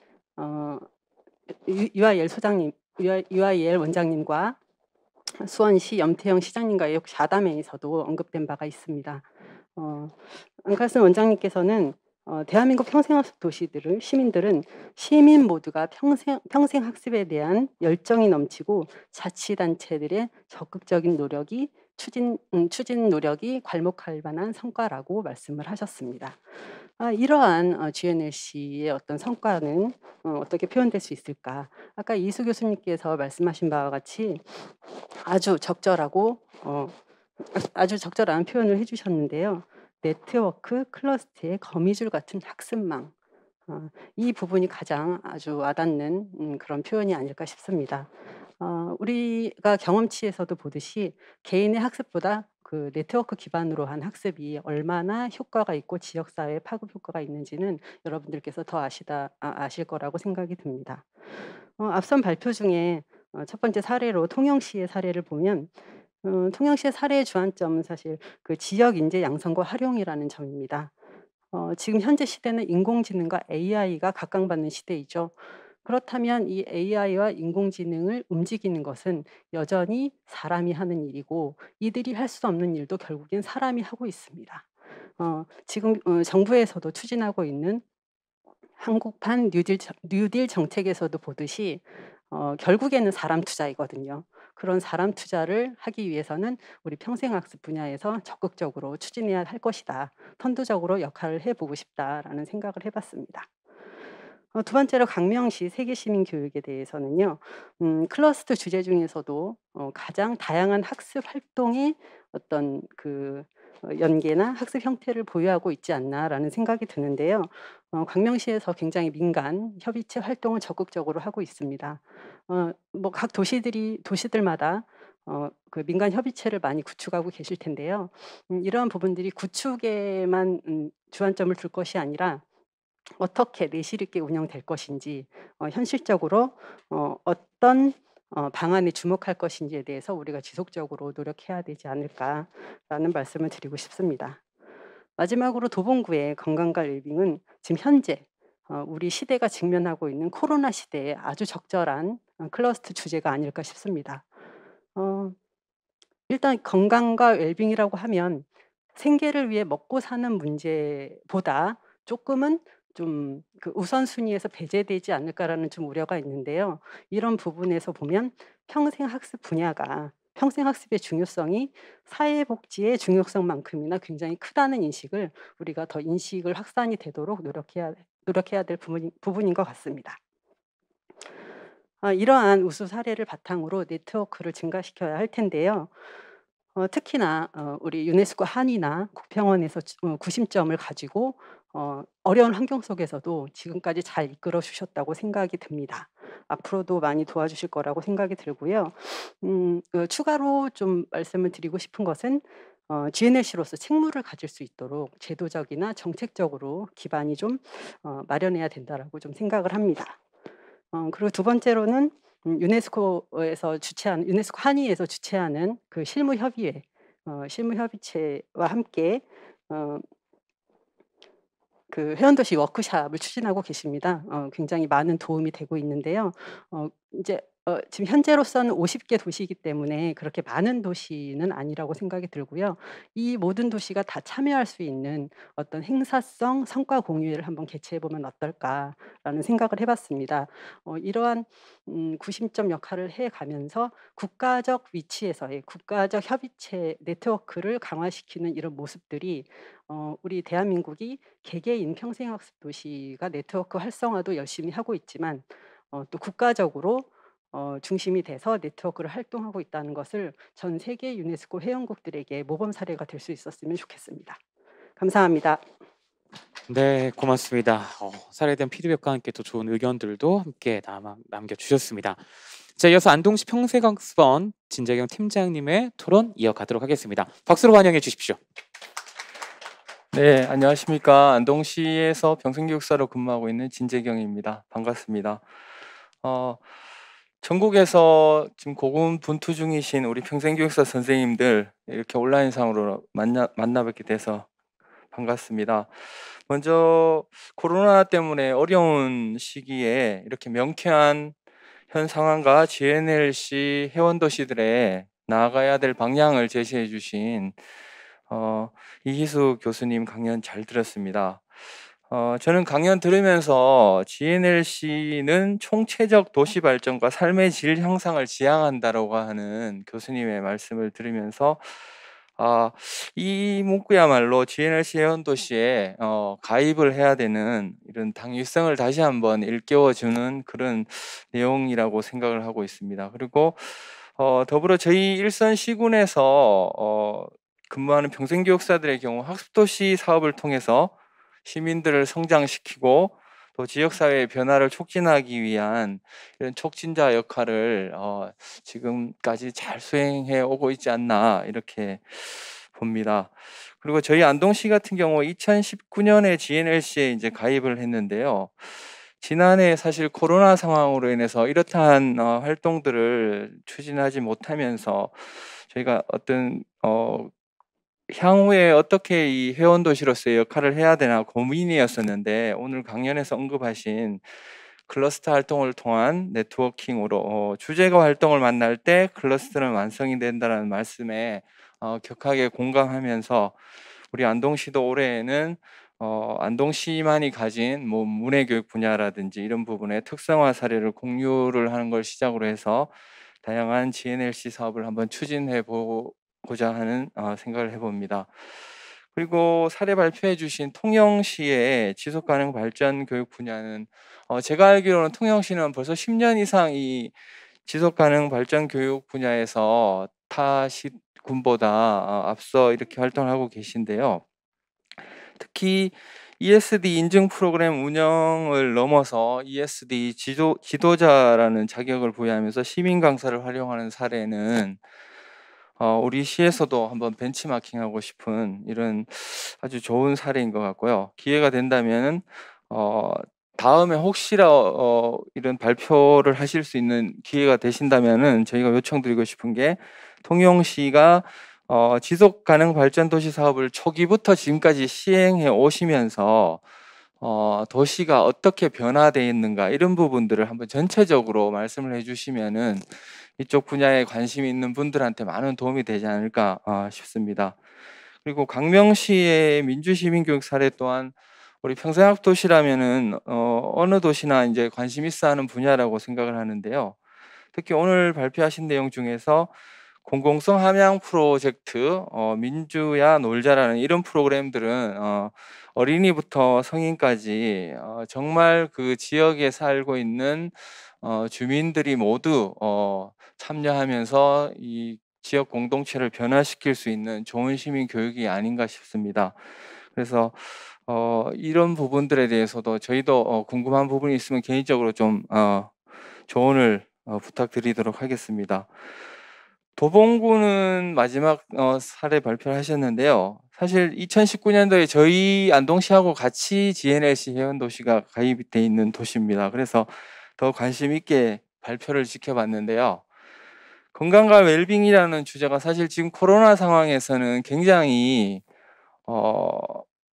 UIL 소장님, UIL 원장님과 수원시 염태영 시장님과의 자담회에서도 언급된 바가 있습니다. 안 칼슨 원장님께서는 대한민국 평생학습 도시들을 시민 모두가 평생 학습에 대한 열정이 넘치고 자치단체들의 적극적인 노력이 추진 노력이 괄목할 만한 성과라고 말씀을 하셨습니다. 이러한 GNLC의 어떤 성과는 어떻게 표현될 수 있을까? 아까 이수 교수님께서 말씀하신 바와 같이 아주 적절한 표현을 해주셨는데요. 네트워크 클러스터의 거미줄 같은 학습망, 이 부분이 가장 아주 와닿는 그런 표현이 아닐까 싶습니다. 우리가 경험치에서도 보듯이 개인의 학습보다 그 네트워크 기반으로 한 학습이 얼마나 효과가 있고 지역사회에 파급 효과가 있는지는 여러분들께서 더 아실 거라고 생각이 듭니다. 앞선 발표 중에 첫 번째 사례로 통영시의 사례를 보면 통영시의 사례의 주안점은 사실 그 지역 인재 양성과 활용이라는 점입니다. 지금 현재 시대는 인공지능과 AI가 각광받는 시대이죠. 그렇다면 이 AI와 인공지능을 움직이는 것은 여전히 사람이 하는 일이고 이들이 할 수 없는 일도 결국엔 사람이 하고 있습니다. 지금 정부에서도 추진하고 있는 한국판 뉴딜 정책에서도 보듯이 결국에는 사람 투자이거든요. 그런 사람 투자를 하기 위해서는 우리 평생학습 분야에서 적극적으로 추진해야 할 것이다. 선두적으로 역할을 해보고 싶다라는 생각을 해봤습니다. 두 번째로 강명시 세계시민교육에 대해서는요. 클러스터 주제 중에서도 가장 다양한 학습 활동의 어떤 그 연계나 학습 형태를 보유하고 있지 않나라는 생각이 드는데요. 광명시에서 굉장히 민간 협의체 활동을 적극적으로 하고 있습니다. 뭐 각 도시들마다 그 민간 협의체를 많이 구축하고 계실 텐데요. 이러한 부분들이 구축에만 주안점을 둘 것이 아니라 어떻게 내실 있게 운영될 것인지 현실적으로 어떤 방안에 주목할 것인지에 대해서 우리가 지속적으로 노력해야 되지 않을까라는 말씀을 드리고 싶습니다. 마지막으로 도봉구의 건강과 웰빙은 지금 현재 우리 시대가 직면하고 있는 코로나 시대에 아주 적절한 클러스터 주제가 아닐까 싶습니다. 일단 건강과 웰빙이라고 하면 생계를 위해 먹고 사는 문제보다 조금은 좀 그 우선순위에서 배제되지 않을까라는 좀 우려가 있는데요. 이런 부분에서 보면 평생학습 분야가 평생학습의 중요성이 사회복지의 중요성만큼이나 굉장히 크다는 인식을 우리가 더 인식을 확산이 되도록 노력해야 될 부분인 것 같습니다. 이러한 우수 사례를 바탕으로 네트워크를 증가시켜야 할 텐데요. 특히나 우리 유네스코 한의나 국평원에서 구심점을 가지고 어려운 환경 속에서도 지금까지 잘 이끌어 주셨다고 생각이 듭니다. 앞으로도 많이 도와주실 거라고 생각이 들고요. 추가로 좀 말씀을 드리고 싶은 것은 GNLC로서 책무를 가질 수 있도록 제도적이나 정책적으로 기반이 좀 마련해야 된다라고 좀 생각을 합니다. 그리고 두 번째로는 유네스코 한의에서 주최하는 그 실무협의회, 실무협의체와 함께 그 회원도시 워크숍을 추진하고 계십니다. 굉장히 많은 도움이 되고 있는데요. 이제 지금 현재로서는 50개 도시이기 때문에 그렇게 많은 도시는 아니라고 생각이 들고요. 이 모든 도시가 다 참여할 수 있는 어떤 행사성 성과 공유회를 한번 개최해 보면 어떨까라는 생각을 해봤습니다. 이러한 구심점 역할을 해가면서 국가적 위치에서의 국가적 협의체 네트워크를 강화시키는 이런 모습들이 우리 대한민국이 개개인 평생학습 도시가 네트워크 활성화도 열심히 하고 있지만 또 국가적으로 중심이 돼서 네트워크를 활동하고 있다는 것을 전 세계 유네스코 회원국들에게 모범 사례가 될 수 있었으면 좋겠습니다. 감사합니다. 네, 고맙습니다. 사례에 대한 피드백과 함께 또 좋은 의견들도 함께 남겨주셨습니다. 자, 이어서 안동시 평생학습원 진재경 팀장님의 토론 이어가도록 하겠습니다. 박수로 환영해 주십시오. 네, 안녕하십니까. 안동시에서 평생교육사로 근무하고 있는 진재경입니다. 반갑습니다. 전국에서 지금 고군분투 중이신 우리 평생교육사 선생님들 이렇게 온라인상으로 만나 뵙게 돼서 반갑습니다. 먼저 코로나 때문에 어려운 시기에 이렇게 명쾌한 현 상황과 GNLC 회원도시들의 나아가야 될 방향을 제시해 주신 이희수 교수님 강연 잘 들었습니다. 저는 강연 들으면서 GNLC는 총체적 도시 발전과 삶의 질 향상을 지향한다라고 하는 교수님의 말씀을 들으면서 이 문구야말로 GNLC 회원도시에 가입을 해야 되는 이런 당위성을 다시 한번 일깨워주는 그런 내용이라고 생각을 하고 있습니다. 그리고 더불어 저희 일선 시군에서 근무하는 평생교육사들의 경우 학습도시 사업을 통해서 시민들을 성장시키고 또 지역사회의 변화를 촉진하기 위한 이런 촉진자 역할을 지금까지 잘 수행해 오고 있지 않나 이렇게 봅니다. 그리고 저희 안동시 같은 경우 2019년에 GNLC에 이제 가입을 했는데요. 지난해 사실 코로나 상황으로 인해서 이렇다한 활동들을 추진하지 못하면서 저희가 어떤 향후에 어떻게 이 회원도시로서의 역할을 해야 되나 고민이었었는데 오늘 강연에서 언급하신 클러스터 활동을 통한 네트워킹으로 주제가 활동을 만날 때 클러스터는 완성이 된다는 말씀에 격하게 공감하면서 우리 안동시도 올해에는 안동시만이 가진 뭐 문해교육 분야라든지 이런 부분의 특성화 사례를 공유를 하는 걸 시작으로 해서 다양한 GNLC 사업을 한번 추진해 보고자 하는 생각을 해봅니다. 그리고 사례 발표해 주신 통영시의 지속가능 발전 교육 분야는 제가 알기로는 통영시는 벌써 10년 이상 이 지속가능 발전 교육 분야에서 타 시군보다 앞서 이렇게 활동을 하고 계신데요. 특히 ESD 인증 프로그램 운영을 넘어서 ESD 지도자라는 자격을 부여하면서 시민 강사를 활용하는 사례는 우리 시에서도 한번 벤치마킹하고 싶은 이런 아주 좋은 사례인 것 같고요. 기회가 된다면 다음에 혹시라 이런 발표를 하실 수 있는 기회가 되신다면은 저희가 요청드리고 싶은 게 통영시가 지속 가능 발전 도시 사업을 초기부터 지금까지 시행해 오시면서 도시가 어떻게 변화되어 있는가 이런 부분들을 한번 전체적으로 말씀을 해주시면은 이쪽 분야에 관심이 있는 분들한테 많은 도움이 되지 않을까 싶습니다. 그리고 광명시의 민주시민교육 사례 또한 우리 평생학도시라면은 어느 도시나 이제 관심 있어 하는 분야라고 생각을 하는데요. 특히 오늘 발표하신 내용 중에서 공공성 함양 프로젝트, 민주야 놀자라는 이런 프로그램들은 어린이부터 성인까지 정말 그 지역에 살고 있는 주민들이 모두 참여하면서 이 지역 공동체를 변화시킬 수 있는 좋은 시민 교육이 아닌가 싶습니다. 그래서 이런 부분들에 대해서도 저희도 궁금한 부분이 있으면 개인적으로 좀 조언을 부탁드리도록 하겠습니다. 도봉구는 마지막 사례 발표를 하셨는데요. 사실 2019년도에 저희 안동시하고 같이 GNLC 회원도시가 가입돼 있는 도시입니다. 그래서 더 관심 있게 발표를 지켜봤는데요. 건강과 웰빙이라는 주제가 사실 지금 코로나 상황에서는 굉장히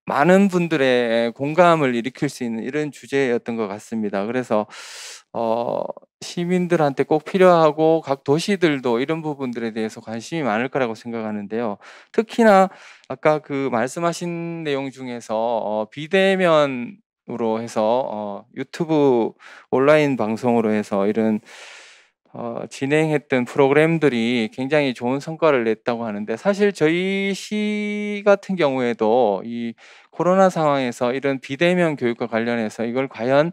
많은 분들의 공감을 일으킬 수 있는 이런 주제였던 것 같습니다. 그래서 시민들한테 꼭 필요하고 각 도시들도 이런 부분들에 대해서 관심이 많을 거라고 생각하는데요. 특히나 아까 그 말씀하신 내용 중에서 비대면으로 해서 유튜브 온라인 방송으로 해서 이런 진행했던 프로그램들이 굉장히 좋은 성과를 냈다고 하는데 사실 저희 시 같은 경우에도 이 코로나 상황에서 이런 비대면 교육과 관련해서 이걸 과연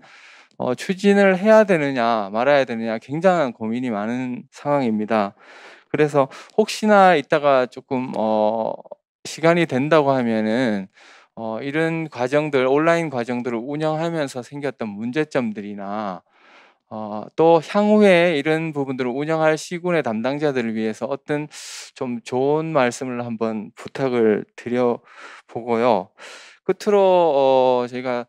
추진을 해야 되느냐 말아야 되느냐 굉장한 고민이 많은 상황입니다. 그래서 혹시나 이따가 조금 시간이 된다고 하면은 이런 과정들, 온라인 과정들을 운영하면서 생겼던 문제점들이나 또 향후에 이런 부분들을 운영할 시군의 담당자들을 위해서 어떤 좀 좋은 말씀을 한번 부탁을 드려보고요. 끝으로 저희가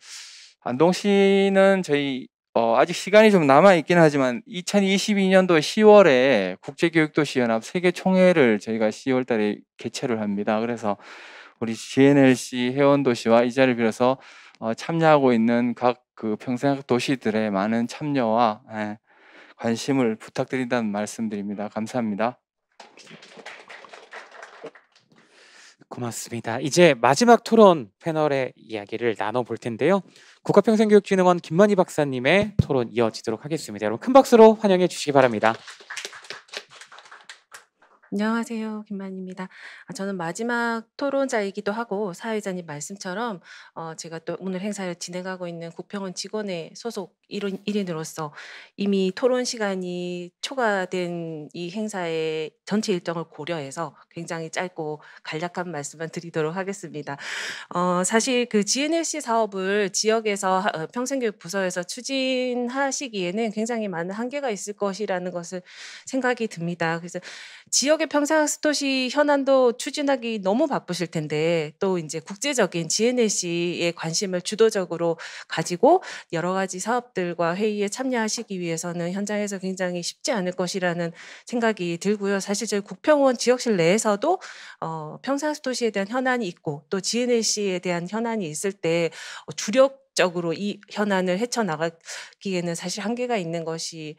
안동시는 저희 아직 시간이 좀 남아 있긴 하지만 2022년도 10월에 국제교육도시연합 세계총회를 저희가 10월 달에 개최를 합니다. 그래서 우리 GNLC 회원도시와 이 자리를 빌어서 참여하고 있는 각 그 평생학 도시들의 많은 참여와 관심을 부탁드린다는 말씀드립니다. 감사합니다. 고맙습니다. 이제 마지막 토론 패널의 이야기를 나눠볼 텐데요. 국가평생교육진흥원 김만희 박사님의 토론 이어지도록 하겠습니다. 여러분 큰 박수로 환영해 주시기 바랍니다. 안녕하세요. 김만희입니다. 저는 마지막 토론자이기도 하고 사회자님 말씀처럼 제가 또 오늘 행사를 진행하고 있는 국평원 직원회 소속 1인으로서 이미 토론 시간이 초과된 이 행사의 전체 일정을 고려해서 굉장히 짧고 간략한 말씀만 드리도록 하겠습니다. 사실 그 GNLC 사업을 지역에서 평생교육 부서에서 추진하시기에는 굉장히 많은 한계가 있을 것이라는 것을 생각이 듭니다. 그래서 지역의 평생학습도시 현안도 추진하기 너무 바쁘실 텐데 또 이제 국제적인 GNLC의 관심을 주도적으로 가지고 여러 가지 사업들과 회의에 참여하시기 위해서는 현장에서 굉장히 쉽지 않을 것이라는 생각이 들고요. 사실 저희 국평원 지역실 내에서도 평생학습도시에 대한 현안이 있고 또 GNLC에 대한 현안이 있을 때 주력적으로 이 현안을 헤쳐나가기에는 사실 한계가 있는 것이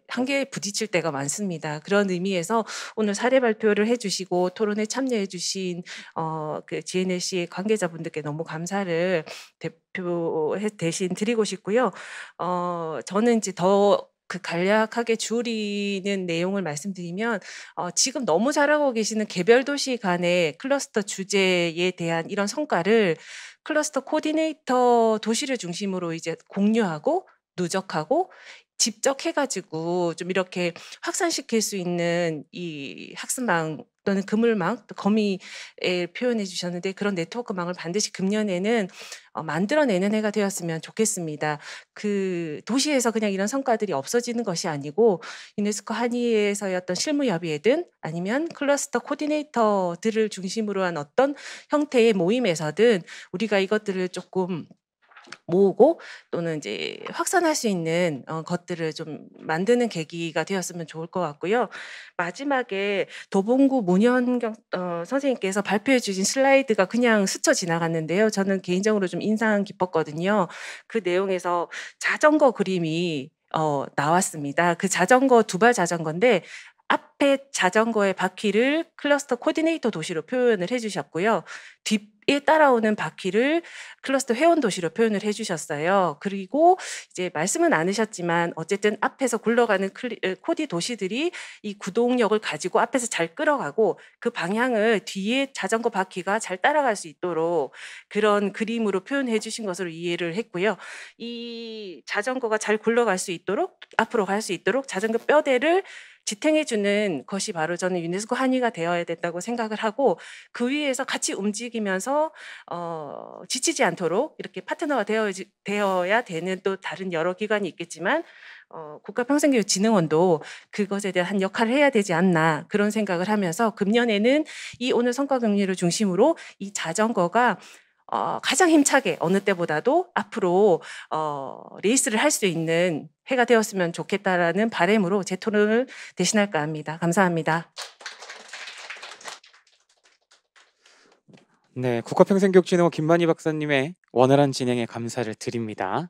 한계에 부딪힐 때가 많습니다. 그런 의미에서 오늘 사례 발표를 해주시고 토론에 참여해 주신 그 GNLC 관계자분들께 너무 감사를 대표 대신 드리고 싶고요. 저는 이제 더 그 간략하게 줄이는 내용을 말씀드리면 지금 너무 잘하고 계시는 개별 도시 간의 클러스터 주제에 대한 이런 성과를 클러스터 코디네이터 도시를 중심으로 이제 공유하고 누적하고 직접 해가지고 좀 이렇게 확산시킬 수 있는 이 학습망 또는 그물망, 또 거미에 표현해 주셨는데 그런 네트워크망을 반드시 금년에는 만들어내는 해가 되었으면 좋겠습니다. 그 도시에서 그냥 이런 성과들이 없어지는 것이 아니고 유네스코 한의회에서의 어떤 실무협의회든 아니면 클러스터 코디네이터들을 중심으로 한 어떤 형태의 모임에서든 우리가 이것들을 조금 모으고 또는 이제 확산할 수 있는 것들을 좀 만드는 계기가 되었으면 좋을 것 같고요. 마지막에 도봉구 문현경 선생님께서 발표해 주신 슬라이드가 그냥 스쳐 지나갔는데요. 저는 개인적으로 좀 인상 깊었거든요. 그 내용에서 자전거 그림이 나왔습니다. 그 자전거 두발 자전거인데 앞에 자전거의 바퀴를 클러스터 코디네이터 도시로 표현을 해주셨고요. 뒤에 따라오는 바퀴를 클러스터 회원 도시로 표현을 해주셨어요. 그리고 이제 말씀은 않으셨지만 어쨌든 앞에서 굴러가는 코디 도시들이 이 구동력을 가지고 앞에서 잘 끌어가고 그 방향을 뒤에 자전거 바퀴가 잘 따라갈 수 있도록 그런 그림으로 표현해 주신 것으로 이해를 했고요. 이 자전거가 잘 굴러갈 수 있도록 앞으로 갈 수 있도록 자전거 뼈대를 지탱해주는 것이 바로 저는 유네스코 한의가 되어야 된다고 생각을 하고 그 위에서 같이 움직이면서 지치지 않도록 이렇게 파트너가 되어야 되는 또 다른 여러 기관이 있겠지만 국가평생교육진흥원도 그것에 대한 한 역할을 해야 되지 않나 그런 생각을 하면서 금년에는 이 오늘 성과 격리를 중심으로 이 자전거가 가장 힘차게 어느 때보다도 앞으로 레이스를 할 수 있는 해가 되었으면 좋겠다라는 바람으로 제 토론을 대신할까 합니다. 감사합니다. 네, 국가평생교육진흥원 김만희 박사님의 원활한 진행에 감사를 드립니다.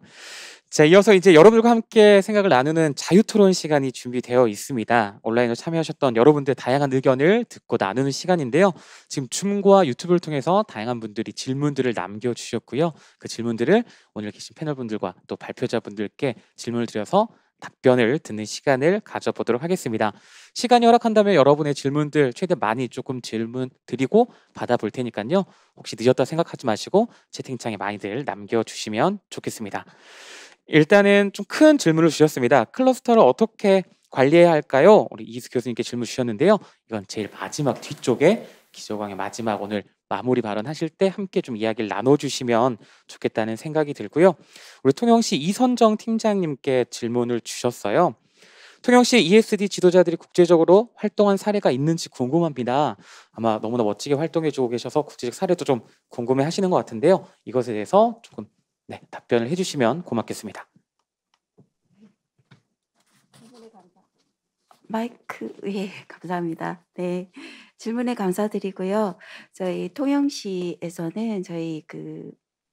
자, 이어서 이제 여러분들과 함께 생각을 나누는 자유토론 시간이 준비되어 있습니다. 온라인으로 참여하셨던 여러분들 다양한 의견을 듣고 나누는 시간인데요. 지금 줌과 유튜브를 통해서 다양한 분들이 질문들을 남겨주셨고요. 그 질문들을 오늘 계신 패널분들과 또 발표자분들께 질문을 드려서 답변을 듣는 시간을 가져보도록 하겠습니다. 시간이 허락한다면 여러분의 질문들 최대 많이 조금 질문 드리고 받아볼 테니까요. 혹시 늦었다 생각하지 마시고 채팅창에 많이들 남겨주시면 좋겠습니다. 일단은 좀 큰 질문을 주셨습니다. 클러스터를 어떻게 관리해야 할까요? 우리 이희수 교수님께 질문 주셨는데요. 이건 제일 마지막 뒤쪽에 기조강의 마지막 오늘 마무리 발언하실 때 함께 좀 이야기를 나눠주시면 좋겠다는 생각이 들고요. 우리 통영시 이선정 팀장님께 질문을 주셨어요. 통영시 ESD 지도자들이 국제적으로 활동한 사례가 있는지 궁금합니다. 아마 너무나 멋지게 활동해주고 계셔서 국제적 사례도 좀 궁금해하시는 것 같은데요. 이것에 대해서 조금 답변을 해주시면 고맙겠습니다. 마이크, 예, 감사합니다. 네, 질문에 감사드리고요. 저희 통영시에서는 저희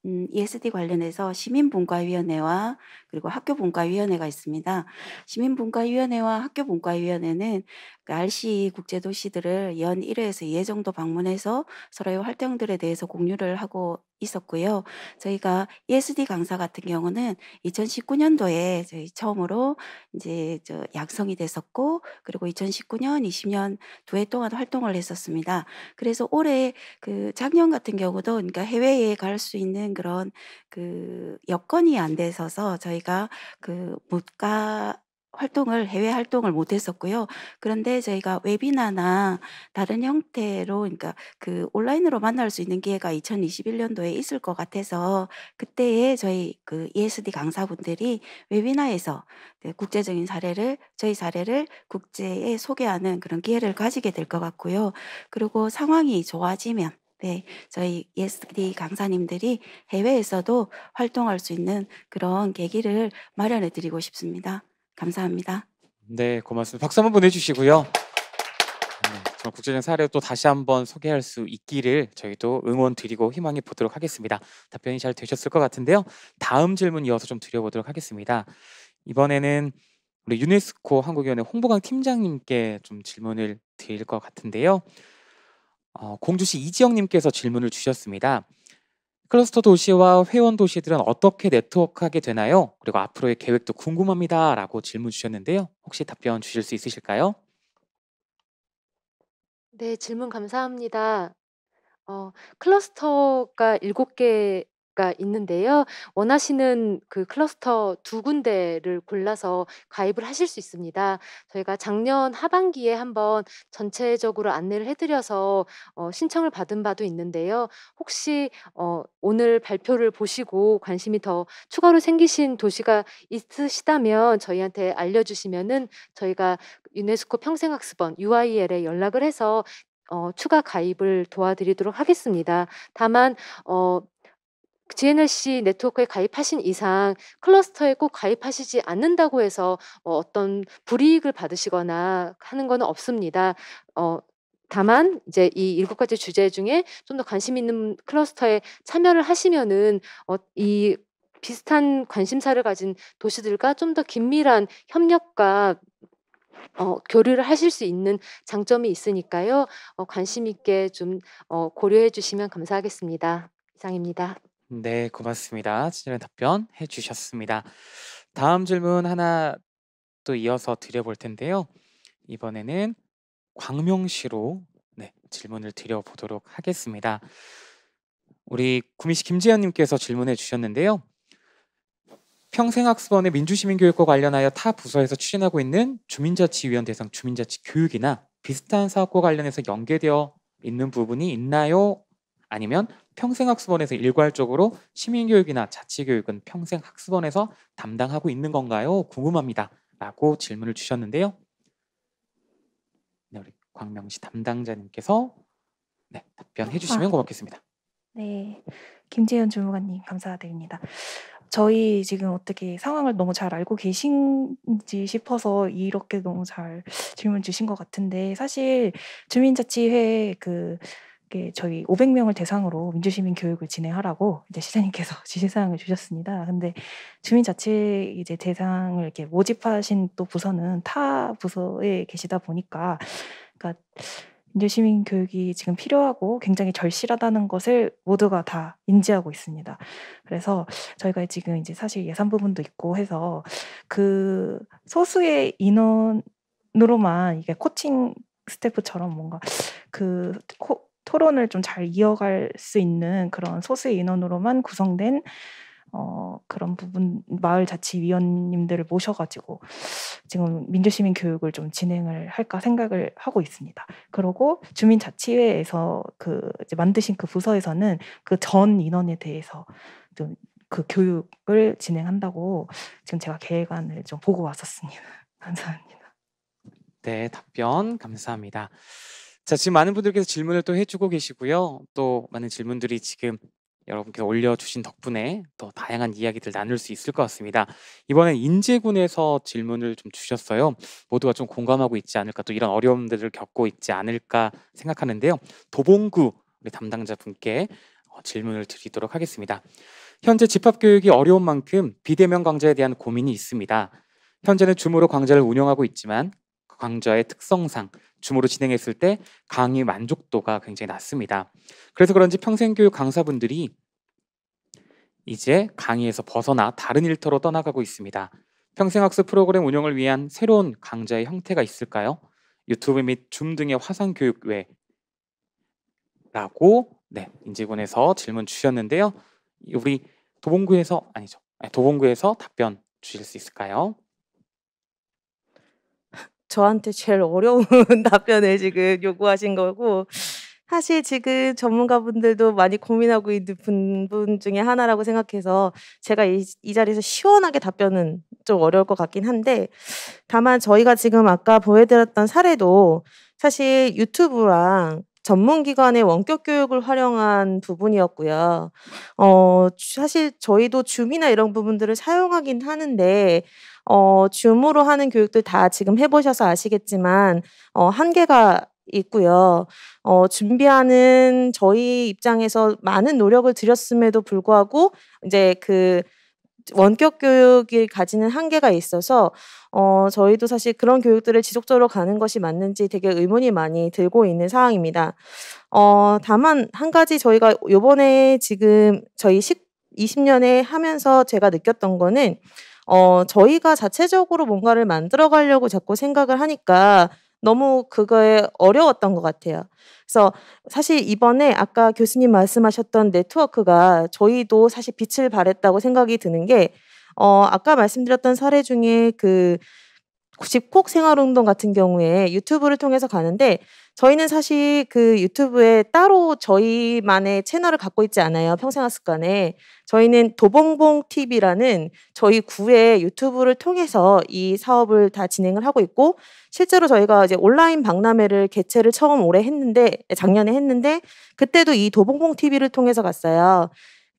ESD 관련해서 시민분과위원회와 그리고 학교분과위원회가 있습니다. 시민분과위원회와 학교분과위원회는 RC 국제도시들을 연 1회에서 2회 정도 방문해서 서로의 활동들에 대해서 공유를 하고 있었고요. 저희가 ESD 강사 같은 경우는 2019년도에 저희 처음으로 이제 양성이 됐었고, 그리고 2019년, 20년 두 해 동안 활동을 했었습니다. 그래서 올해 작년 같은 경우도 그러니까 해외에 갈 수 있는 그런 여건이 안 돼서서 저희가 해외 활동을 못 했었고요. 그런데 저희가 웨비나나 다른 형태로, 그러니까 온라인으로 만날 수 있는 기회가 2021년도에 있을 것 같아서 그때에 저희 ESD 강사분들이 웨비나에서 국제적인 저희 사례를 국제에 소개하는 그런 기회를 가지게 될 것 같고요. 그리고 상황이 좋아지면 저희 ESD 강사님들이 해외에서도 활동할 수 있는 그런 계기를 마련해 드리고 싶습니다. 감사합니다. 네, 고맙습니다. 박수 한번 보내주시고요. 정말 국제적인 사례를 또 다시 한번 소개할 수 있기를 저희도 응원 드리고 희망해 보도록 하겠습니다. 답변이 잘 되셨을 것 같은데요. 다음 질문 이어서 좀 드려보도록 하겠습니다. 이번에는 우리 유네스코 한국위원회 홍보강 팀장님께 좀 질문을 드릴 것 같은데요. 공주시 이지영님께서 질문을 주셨습니다. 클러스터 도시와 회원 도시들은 어떻게 네트워크하게 되나요? 그리고 앞으로의 계획도 궁금합니다. 라고 질문 주셨는데요. 혹시 답변 주실 수 있으실까요? 네, 질문 감사합니다. 클러스터가 7개가 있는데요. 원하시는 클러스터 2군데를 골라서 가입을 하실 수 있습니다. 저희가 작년 하반기에 한번 전체적으로 안내를 해드려서 신청을 받은 바도 있는데요. 혹시 오늘 발표를 보시고 관심이 더 추가로 생기신 도시가 있으시다면 저희한테 알려주시면은 저희가 유네스코 평생학습원 UIL에 연락을 해서 추가 가입을 도와드리도록 하겠습니다. 다만 GNLC 네트워크에 가입하신 이상 클러스터에 꼭 가입하시지 않는다고 해서 어떤 불이익을 받으시거나 하는 건 없습니다. 다만 이제 이 7가지 주제 중에 좀 더 관심 있는 클러스터에 참여를 하시면은 이 비슷한 관심사를 가진 도시들과 좀 더 긴밀한 협력과 교류를 하실 수 있는 장점이 있으니까요. 관심 있게 좀 고려해 주시면 감사하겠습니다. 이상입니다. 네, 고맙습니다. 친절한 답변 해주셨습니다. 다음 질문 하나 또 이어서 드려볼 텐데요. 이번에는 광명시로 질문을 드려보도록 하겠습니다. 우리 구미시 김재현님께서 질문해 주셨는데요. 평생학습원의 민주시민교육과 관련하여 타 부서에서 추진하고 있는 주민자치위원 대상 주민자치 교육이나 비슷한 사업과 관련해서 연계되어 있는 부분이 있나요? 아니면 평생학습원에서 일괄적으로 시민교육이나 자치교육은 평생학습원에서 담당하고 있는 건가요? 궁금합니다. 라고 질문을 주셨는데요. 우리 광명시 담당자님께서 답변해 주시면 고맙겠습니다. 네, 김재현 주무관님 감사드립니다. 저희 지금 어떻게 상황을 너무 잘 알고 계신지 싶어서 이렇게 너무 잘 질문 주신 것 같은데, 사실 주민자치회 저희 500명을 대상으로 민주시민 교육을 진행하라고 이제 시장님께서 지시사항을 주셨습니다. 근데 주민자치 이제 대상을 이렇게 모집하신 또 부서는 타 부서에 계시다 보니까, 그러니까 민주시민 교육이 지금 필요하고 굉장히 절실하다는 것을 모두가 다 인지하고 있습니다. 그래서 저희가 지금 이제 사실 예산 부분도 있고 해서 소수의 인원으로만 이게 코칭 스태프처럼 뭔가 토론을 좀 잘 이어갈 수 있는 그런 소수의 인원으로만 구성된 그런 부분 마을자치위원님들을 모셔가지고 지금 민주시민 교육을 좀 진행을 할까 생각을 하고 있습니다. 그리고 주민자치회에서 이제 만드신 그 부서에서는 그 전 인원에 대해서 좀 그 교육을 진행한다고 지금 제가 계획안을 좀 보고 왔었습니다. 감사합니다. 네, 답변 감사합니다. 자, 지금 많은 분들께서 질문을 또 해주고 계시고요. 또 많은 질문들이 지금 여러분께서 올려주신 덕분에 또 다양한 이야기들 나눌 수 있을 것 같습니다. 이번엔 인제군에서 질문을 좀 주셨어요. 모두가 좀 공감하고 있지 않을까, 또 이런 어려움들을 겪고 있지 않을까 생각하는데요. 도봉구 우리 담당자 분께 질문을 드리도록 하겠습니다. 현재 집합교육이 어려운 만큼 비대면 강좌에 대한 고민이 있습니다. 현재는 줌으로 강좌를 운영하고 있지만 강좌의 특성상 줌으로 진행했을 때 강의 만족도가 굉장히 낮습니다. 그래서 그런지 평생교육 강사분들이 이제 강의에서 벗어나 다른 일터로 떠나가고 있습니다. 평생학습 프로그램 운영을 위한 새로운 강좌의 형태가 있을까요? 유튜브 및 줌 등의 화상교육 외라고 인제군에서 질문 주셨는데요. 우리 도봉구에서 도봉구에서 답변 주실 수 있을까요? 저한테 제일 어려운 답변을 지금 요구하신 거고, 사실 지금 전문가분들도 많이 고민하고 있는 부분 중에 하나라고 생각해서 제가 이 자리에서 시원하게 답변은 좀 어려울 것 같긴 한데, 다만 저희가 지금 아까 보여드렸던 사례도 사실 유튜브랑 전문기관의 원격 교육을 활용한 부분이었고요. 사실 저희도 줌이나 이런 부분들을 사용하긴 하는데, 줌으로 하는 교육들 다 지금 해보셔서 아시겠지만 한계가 있고요. 준비하는 저희 입장에서 많은 노력을 들였음에도 불구하고 이제 그 원격 교육이 가지는 한계가 있어서 저희도 사실 그런 교육들을 지속적으로 가는 것이 맞는지 되게 의문이 많이 들고 있는 상황입니다. 다만 한 가지 저희가 요번에 지금 저희 20년에 하면서 제가 느꼈던 거는 저희가 자체적으로 뭔가를 만들어 가려고 자꾸 생각을 하니까 너무 그거에 어려웠던 것 같아요. 그래서 사실 이번에 아까 교수님 말씀하셨던 네트워크가 저희도 사실 빛을 발했다고 생각이 드는 게, 아까 말씀드렸던 사례 중에 그 집콕 생활운동 같은 경우에 유튜브를 통해서 가는데, 저희는 사실 그 유튜브에 따로 저희만의 채널을 갖고 있지 않아요. 평생학습관에. 저희는 도봉봉 TV라는 저희 구의 유튜브를 통해서 이 사업을 다 진행을 하고 있고, 실제로 저희가 이제 온라인 박람회를 개최를 처음 작년에 했는데 그때도 이 도봉봉 TV를 통해서 갔어요.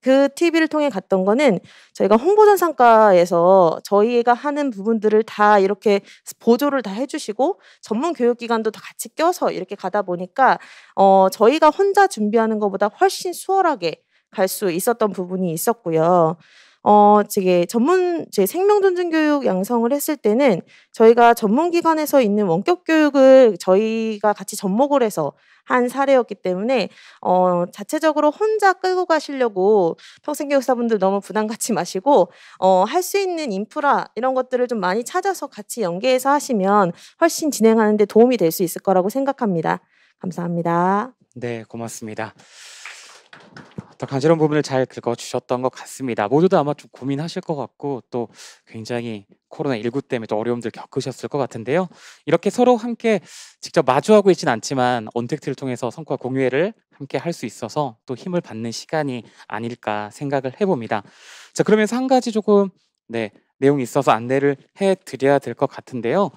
그 TV를 통해 갔던 거는 저희가 홍보전산과에서 저희가 하는 부분들을 다 이렇게 보조를 다 해주시고 전문 교육기관도 다 같이 껴서 이렇게 가다 보니까 저희가 혼자 준비하는 것보다 훨씬 수월하게 갈 수 있었던 부분이 있었고요. 제 생명존중교육 양성을 했을 때는 저희가 전문기관에서 있는 원격 교육을 저희가 같이 접목을 해서 한 사례였기 때문에 자체적으로 혼자 끌고 가시려고 평생교육사분들 너무 부담 갖지 마시고 할 수 있는 인프라 이런 것들을 좀 많이 찾아서 같이 연계해서 하시면 훨씬 진행하는 데 도움이 될 수 있을 거라고 생각합니다. 감사합니다. 네, 고맙습니다. 더 간지러운 부분을 잘 긁어주셨던 것 같습니다. 모두도 아마 좀 고민하실 것 같고 또 굉장히 코로나19 때문에 또 어려움들 겪으셨을 것 같은데요. 이렇게 서로 함께 직접 마주하고 있지는 않지만 언택트를 통해서 성과 공유회를 함께 할 수 있어서 또 힘을 받는 시간이 아닐까 생각을 해봅니다. 자, 그러면서 한 가지 조금 내용이 있어서 안내를 해드려야 될 것 같은데요.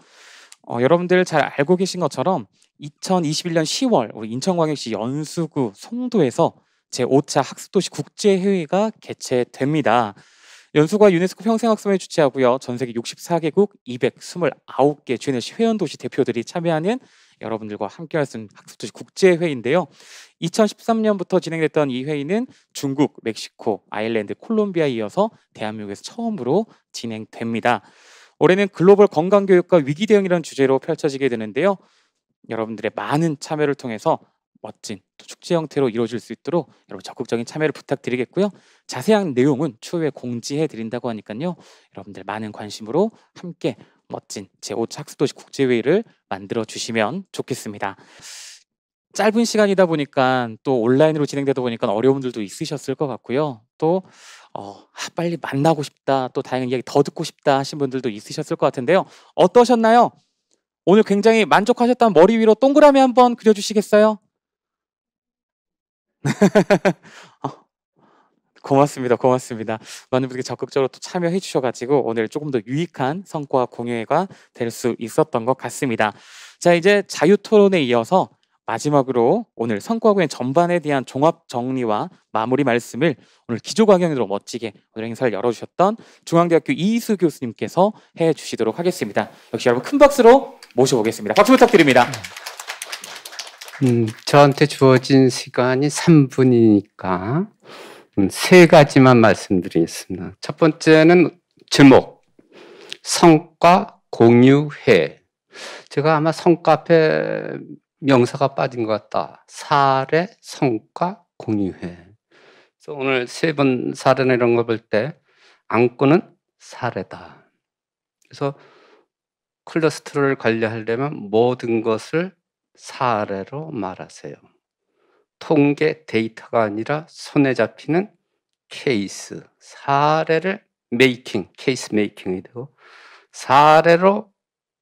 여러분들 잘 알고 계신 것처럼 2021년 10월 우리 인천광역시 연수구 송도에서 제5차 학습도시 국제회의가 개최됩니다. 연수가 유네스코 평생학습을 주최하고요. 전 세계 64개국 229개 GNLC 회원도시 대표들이 참여하는 여러분들과 함께할 수 있는 학습도시 국제회의인데요. 2013년부터 진행됐던 이 회의는 중국, 멕시코, 아일랜드, 콜롬비아에 이어서 대한민국에서 처음으로 진행됩니다. 올해는 글로벌 건강교육과 위기대응이라는 주제로 펼쳐지게 되는데요. 여러분들의 많은 참여를 통해서 멋진 또 축제 형태로 이루어질 수 있도록 여러분 적극적인 참여를 부탁드리겠고요. 자세한 내용은 추후에 공지해 드린다고 하니까요. 여러분들 많은 관심으로 함께 멋진 제5차 학습도시 국제회의를 만들어 주시면 좋겠습니다. 짧은 시간이다 보니까 또 온라인으로 진행되다 보니까 어려움들도 있으셨을 것 같고요. 또 빨리 만나고 싶다, 또 다양한 이야기 더 듣고 싶다 하신 분들도 있으셨을 것 같은데요. 어떠셨나요? 오늘 굉장히 만족하셨다면 머리 위로 동그라미 한번 그려주시겠어요? 고맙습니다. 고맙습니다. 많은 분들이 적극적으로 또 참여해 주셔가지고 오늘 조금 더 유익한 성과 공유회가 될 수 있었던 것 같습니다. 자, 이제 자유토론에 이어서 마지막으로 오늘 성과 공유 전반에 대한 종합 정리와 마무리 말씀을 오늘 기조강연으로 멋지게 오늘 행사를 열어주셨던 중앙대학교 이희수 교수님께서 해주시도록 하겠습니다. 역시 여러분 큰 박수로 모셔보겠습니다. 박수 부탁드립니다. 저한테 주어진 시간이 3분이니까 세 가지만 말씀드리겠습니다. 첫 번째는 제목, 성과 공유회. 제가 아마 성과 앞에 명사가 빠진 것 같다. 사례, 성과, 공유회. 그래서 오늘 세 번 사례나 이런 거 볼 때 안건은 사례다. 그래서 클러스터를 관리하려면 모든 것을 사례로 말하세요. 통계 데이터가 아니라 손에 잡히는 케이스, 사례를 케이스 메이킹이 되고 사례로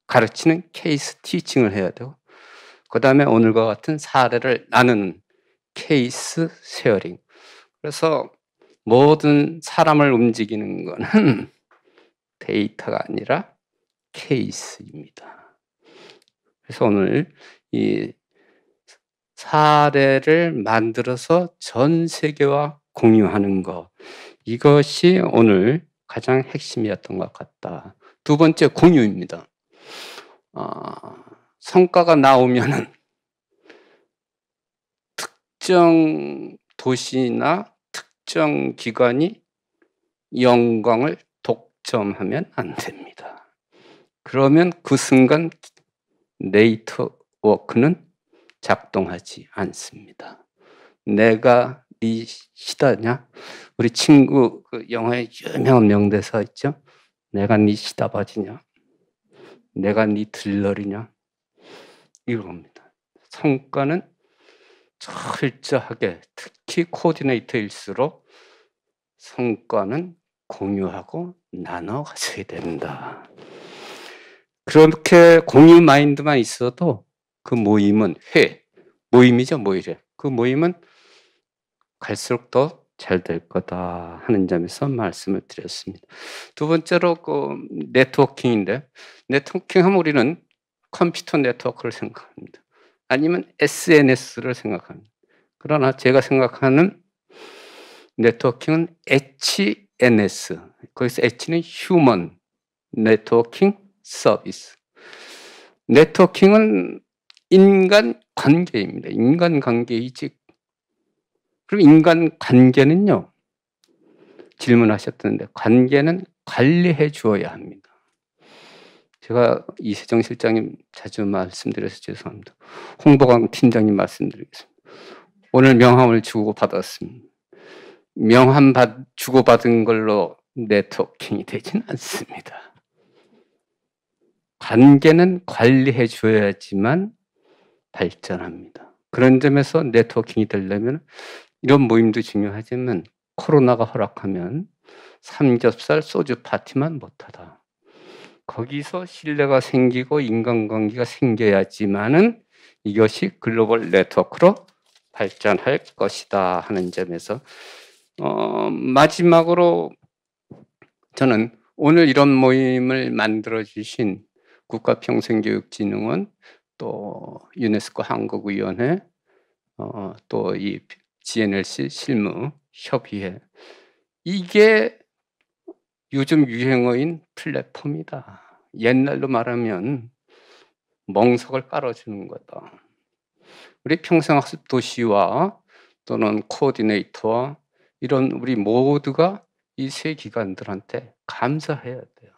가르치는 케이스 티칭을 해야 되고 그 다음에 오늘과 같은 사례를 나누는 케이스 쉐어링. 그래서 모든 사람을 움직이는 것은 데이터가 아니라 케이스입니다. 그래서 오늘 이 사례를 만들어서 전 세계와 공유하는 것, 이것이 오늘 가장 핵심이었던 것 같다. 두 번째, 공유입니다. 성과가 나오면은 특정 도시나 특정 기관이 영광을 독점하면 안 됩니다. 그러면 그 순간 네트워크는 작동하지 않습니다. 내가 네 시다냐? 우리 친구 그 영화에 유명한 명대사 있죠? 내가 네 시다바지냐? 내가 네 들러리냐? 이겁니다. 성과는 철저하게, 특히 코디네이터일수록 성과는 공유하고 나눠 가져야 된다. 그렇게 공유 마인드만 있어도 그 모임은 모임이죠, 모이래. 그 모임은 갈수록 더 잘 될 거다 하는 점에서 말씀을 드렸습니다. 두 번째로 그 네트워킹인데, 네트워킹하면 우리는 컴퓨터 네트워크를 생각합니다. 아니면 SNS를 생각합니다. 그러나 제가 생각하는 네트워킹은 HNS, 거기서 H는 휴먼 네트워킹 서비스. 네트워킹은 인간 관계입니다. 인간 관계이지. 그럼 인간 관계는요, 질문하셨던데, 관계는 관리해 주어야 합니다. 제가 이세정 실장님 자주 말씀드려서 죄송합니다. 홍보강 팀장님 말씀드리겠습니다. 오늘 명함을 주고받았습니다. 명함 주고받은 걸로 네트워킹이 되진 않습니다. 관계는 관리해 줘야지만 발전합니다. 그런 점에서 네트워킹이 되려면 이런 모임도 중요하지만 코로나가 허락하면 삼겹살 소주 파티만 못하다. 거기서 신뢰가 생기고 인간관계가 생겨야지만은 이것이 글로벌 네트워크로 발전할 것이다 하는 점에서 마지막으로 저는 오늘 이런 모임을 만들어 주신 국가평생교육진흥원, 또 유네스코 한국위원회, 또 이 GNLC 실무협의회, 이게 요즘 유행어인 플랫폼이다. 옛날로 말하면 멍석을 깔아주는 거다. 우리 평생학습 도시와 또는 코디네이터와 이런 우리 모두가 이 세 기관들한테 감사해야 돼요.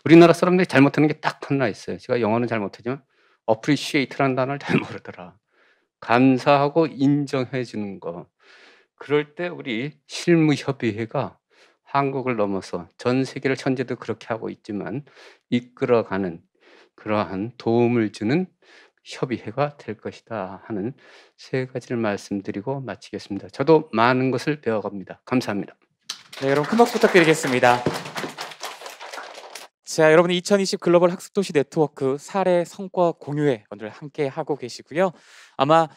우리나라 사람들이 잘못하는 게 딱 하나 있어요. 제가 영어는 잘 못하지만 appreciate라는 단어를 잘 모르더라. 감사하고 인정해 주는 거. 그럴 때 우리 실무협의회가 한국을 넘어서 전 세계를 현재도 그렇게 하고 있지만 이끌어가는 그러한 도움을 주는 협의회가 될 것이다 하는 세 가지를 말씀드리고 마치겠습니다. 저도 많은 것을 배워갑니다. 감사합니다. 네, 여러분 큰 박수 부탁드리겠습니다. 자, 여러분 2020 글로벌 학습도시 네트워크 사례 성과 공유회 오늘 함께 하고 계시고요. 아마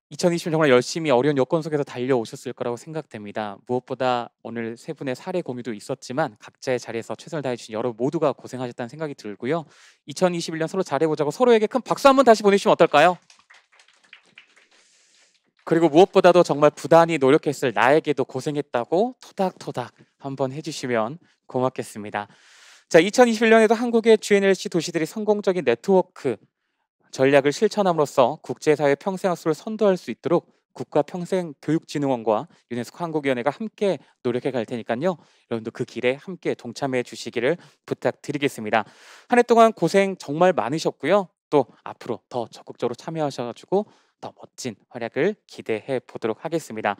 2020 정말 열심히 어려운 여건 속에서 달려오셨을 거라고 생각됩니다. 무엇보다 오늘 세 분의 사례 공유도 있었지만 각자의 자리에서 최선을 다해주신 여러분 모두가 고생하셨다는 생각이 들고요. 2021년 서로 잘해보자고 서로에게 큰 박수 한번 다시 보내주시면 어떨까요? 그리고 무엇보다도 정말 부단히 노력했을 나에게도 고생했다고 토닥토닥 한번 해주시면 고맙겠습니다. 자, 2021년에도 한국의 GNLC 도시들이 성공적인 네트워크 전략을 실천함으로써 국제사회 평생학습을 선도할 수 있도록 국가평생교육진흥원과 유네스코 한국위원회가 함께 노력해 갈 테니까요. 여러분도 그 길에 함께 동참해 주시기를 부탁드리겠습니다. 한 해 동안 고생 정말 많으셨고요. 또 앞으로 더 적극적으로 참여하셔가지고 더 멋진 활약을 기대해 보도록 하겠습니다.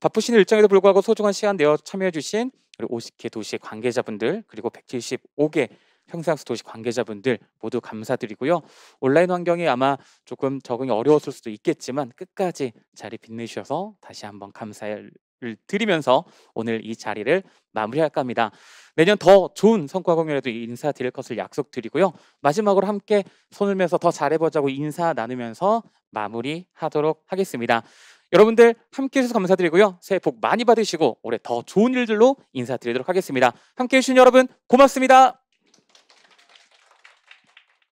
바쁘신 일정에도 불구하고 소중한 시간 내어 참여해 주신 우리 50개 도시 관계자분들 그리고 175개 평생학습 도시 관계자분들 모두 감사드리고요. 온라인 환경이 아마 조금 적응이 어려웠을 수도 있겠지만 끝까지 자리 빛내주셔서 다시 한번 감사를 드리면서 오늘 이 자리를 마무리할까 합니다. 내년 더 좋은 성과 공연에도 인사드릴 것을 약속드리고요. 마지막으로 함께 손을 메서 더 잘해보자고 인사 나누면서 마무리하도록 하겠습니다. 여러분들 함께 해주셔서 감사드리고요. 새해 복 많이 받으시고 올해 더 좋은 일들로 인사드리도록 하겠습니다. 함께 해주신 여러분 고맙습니다.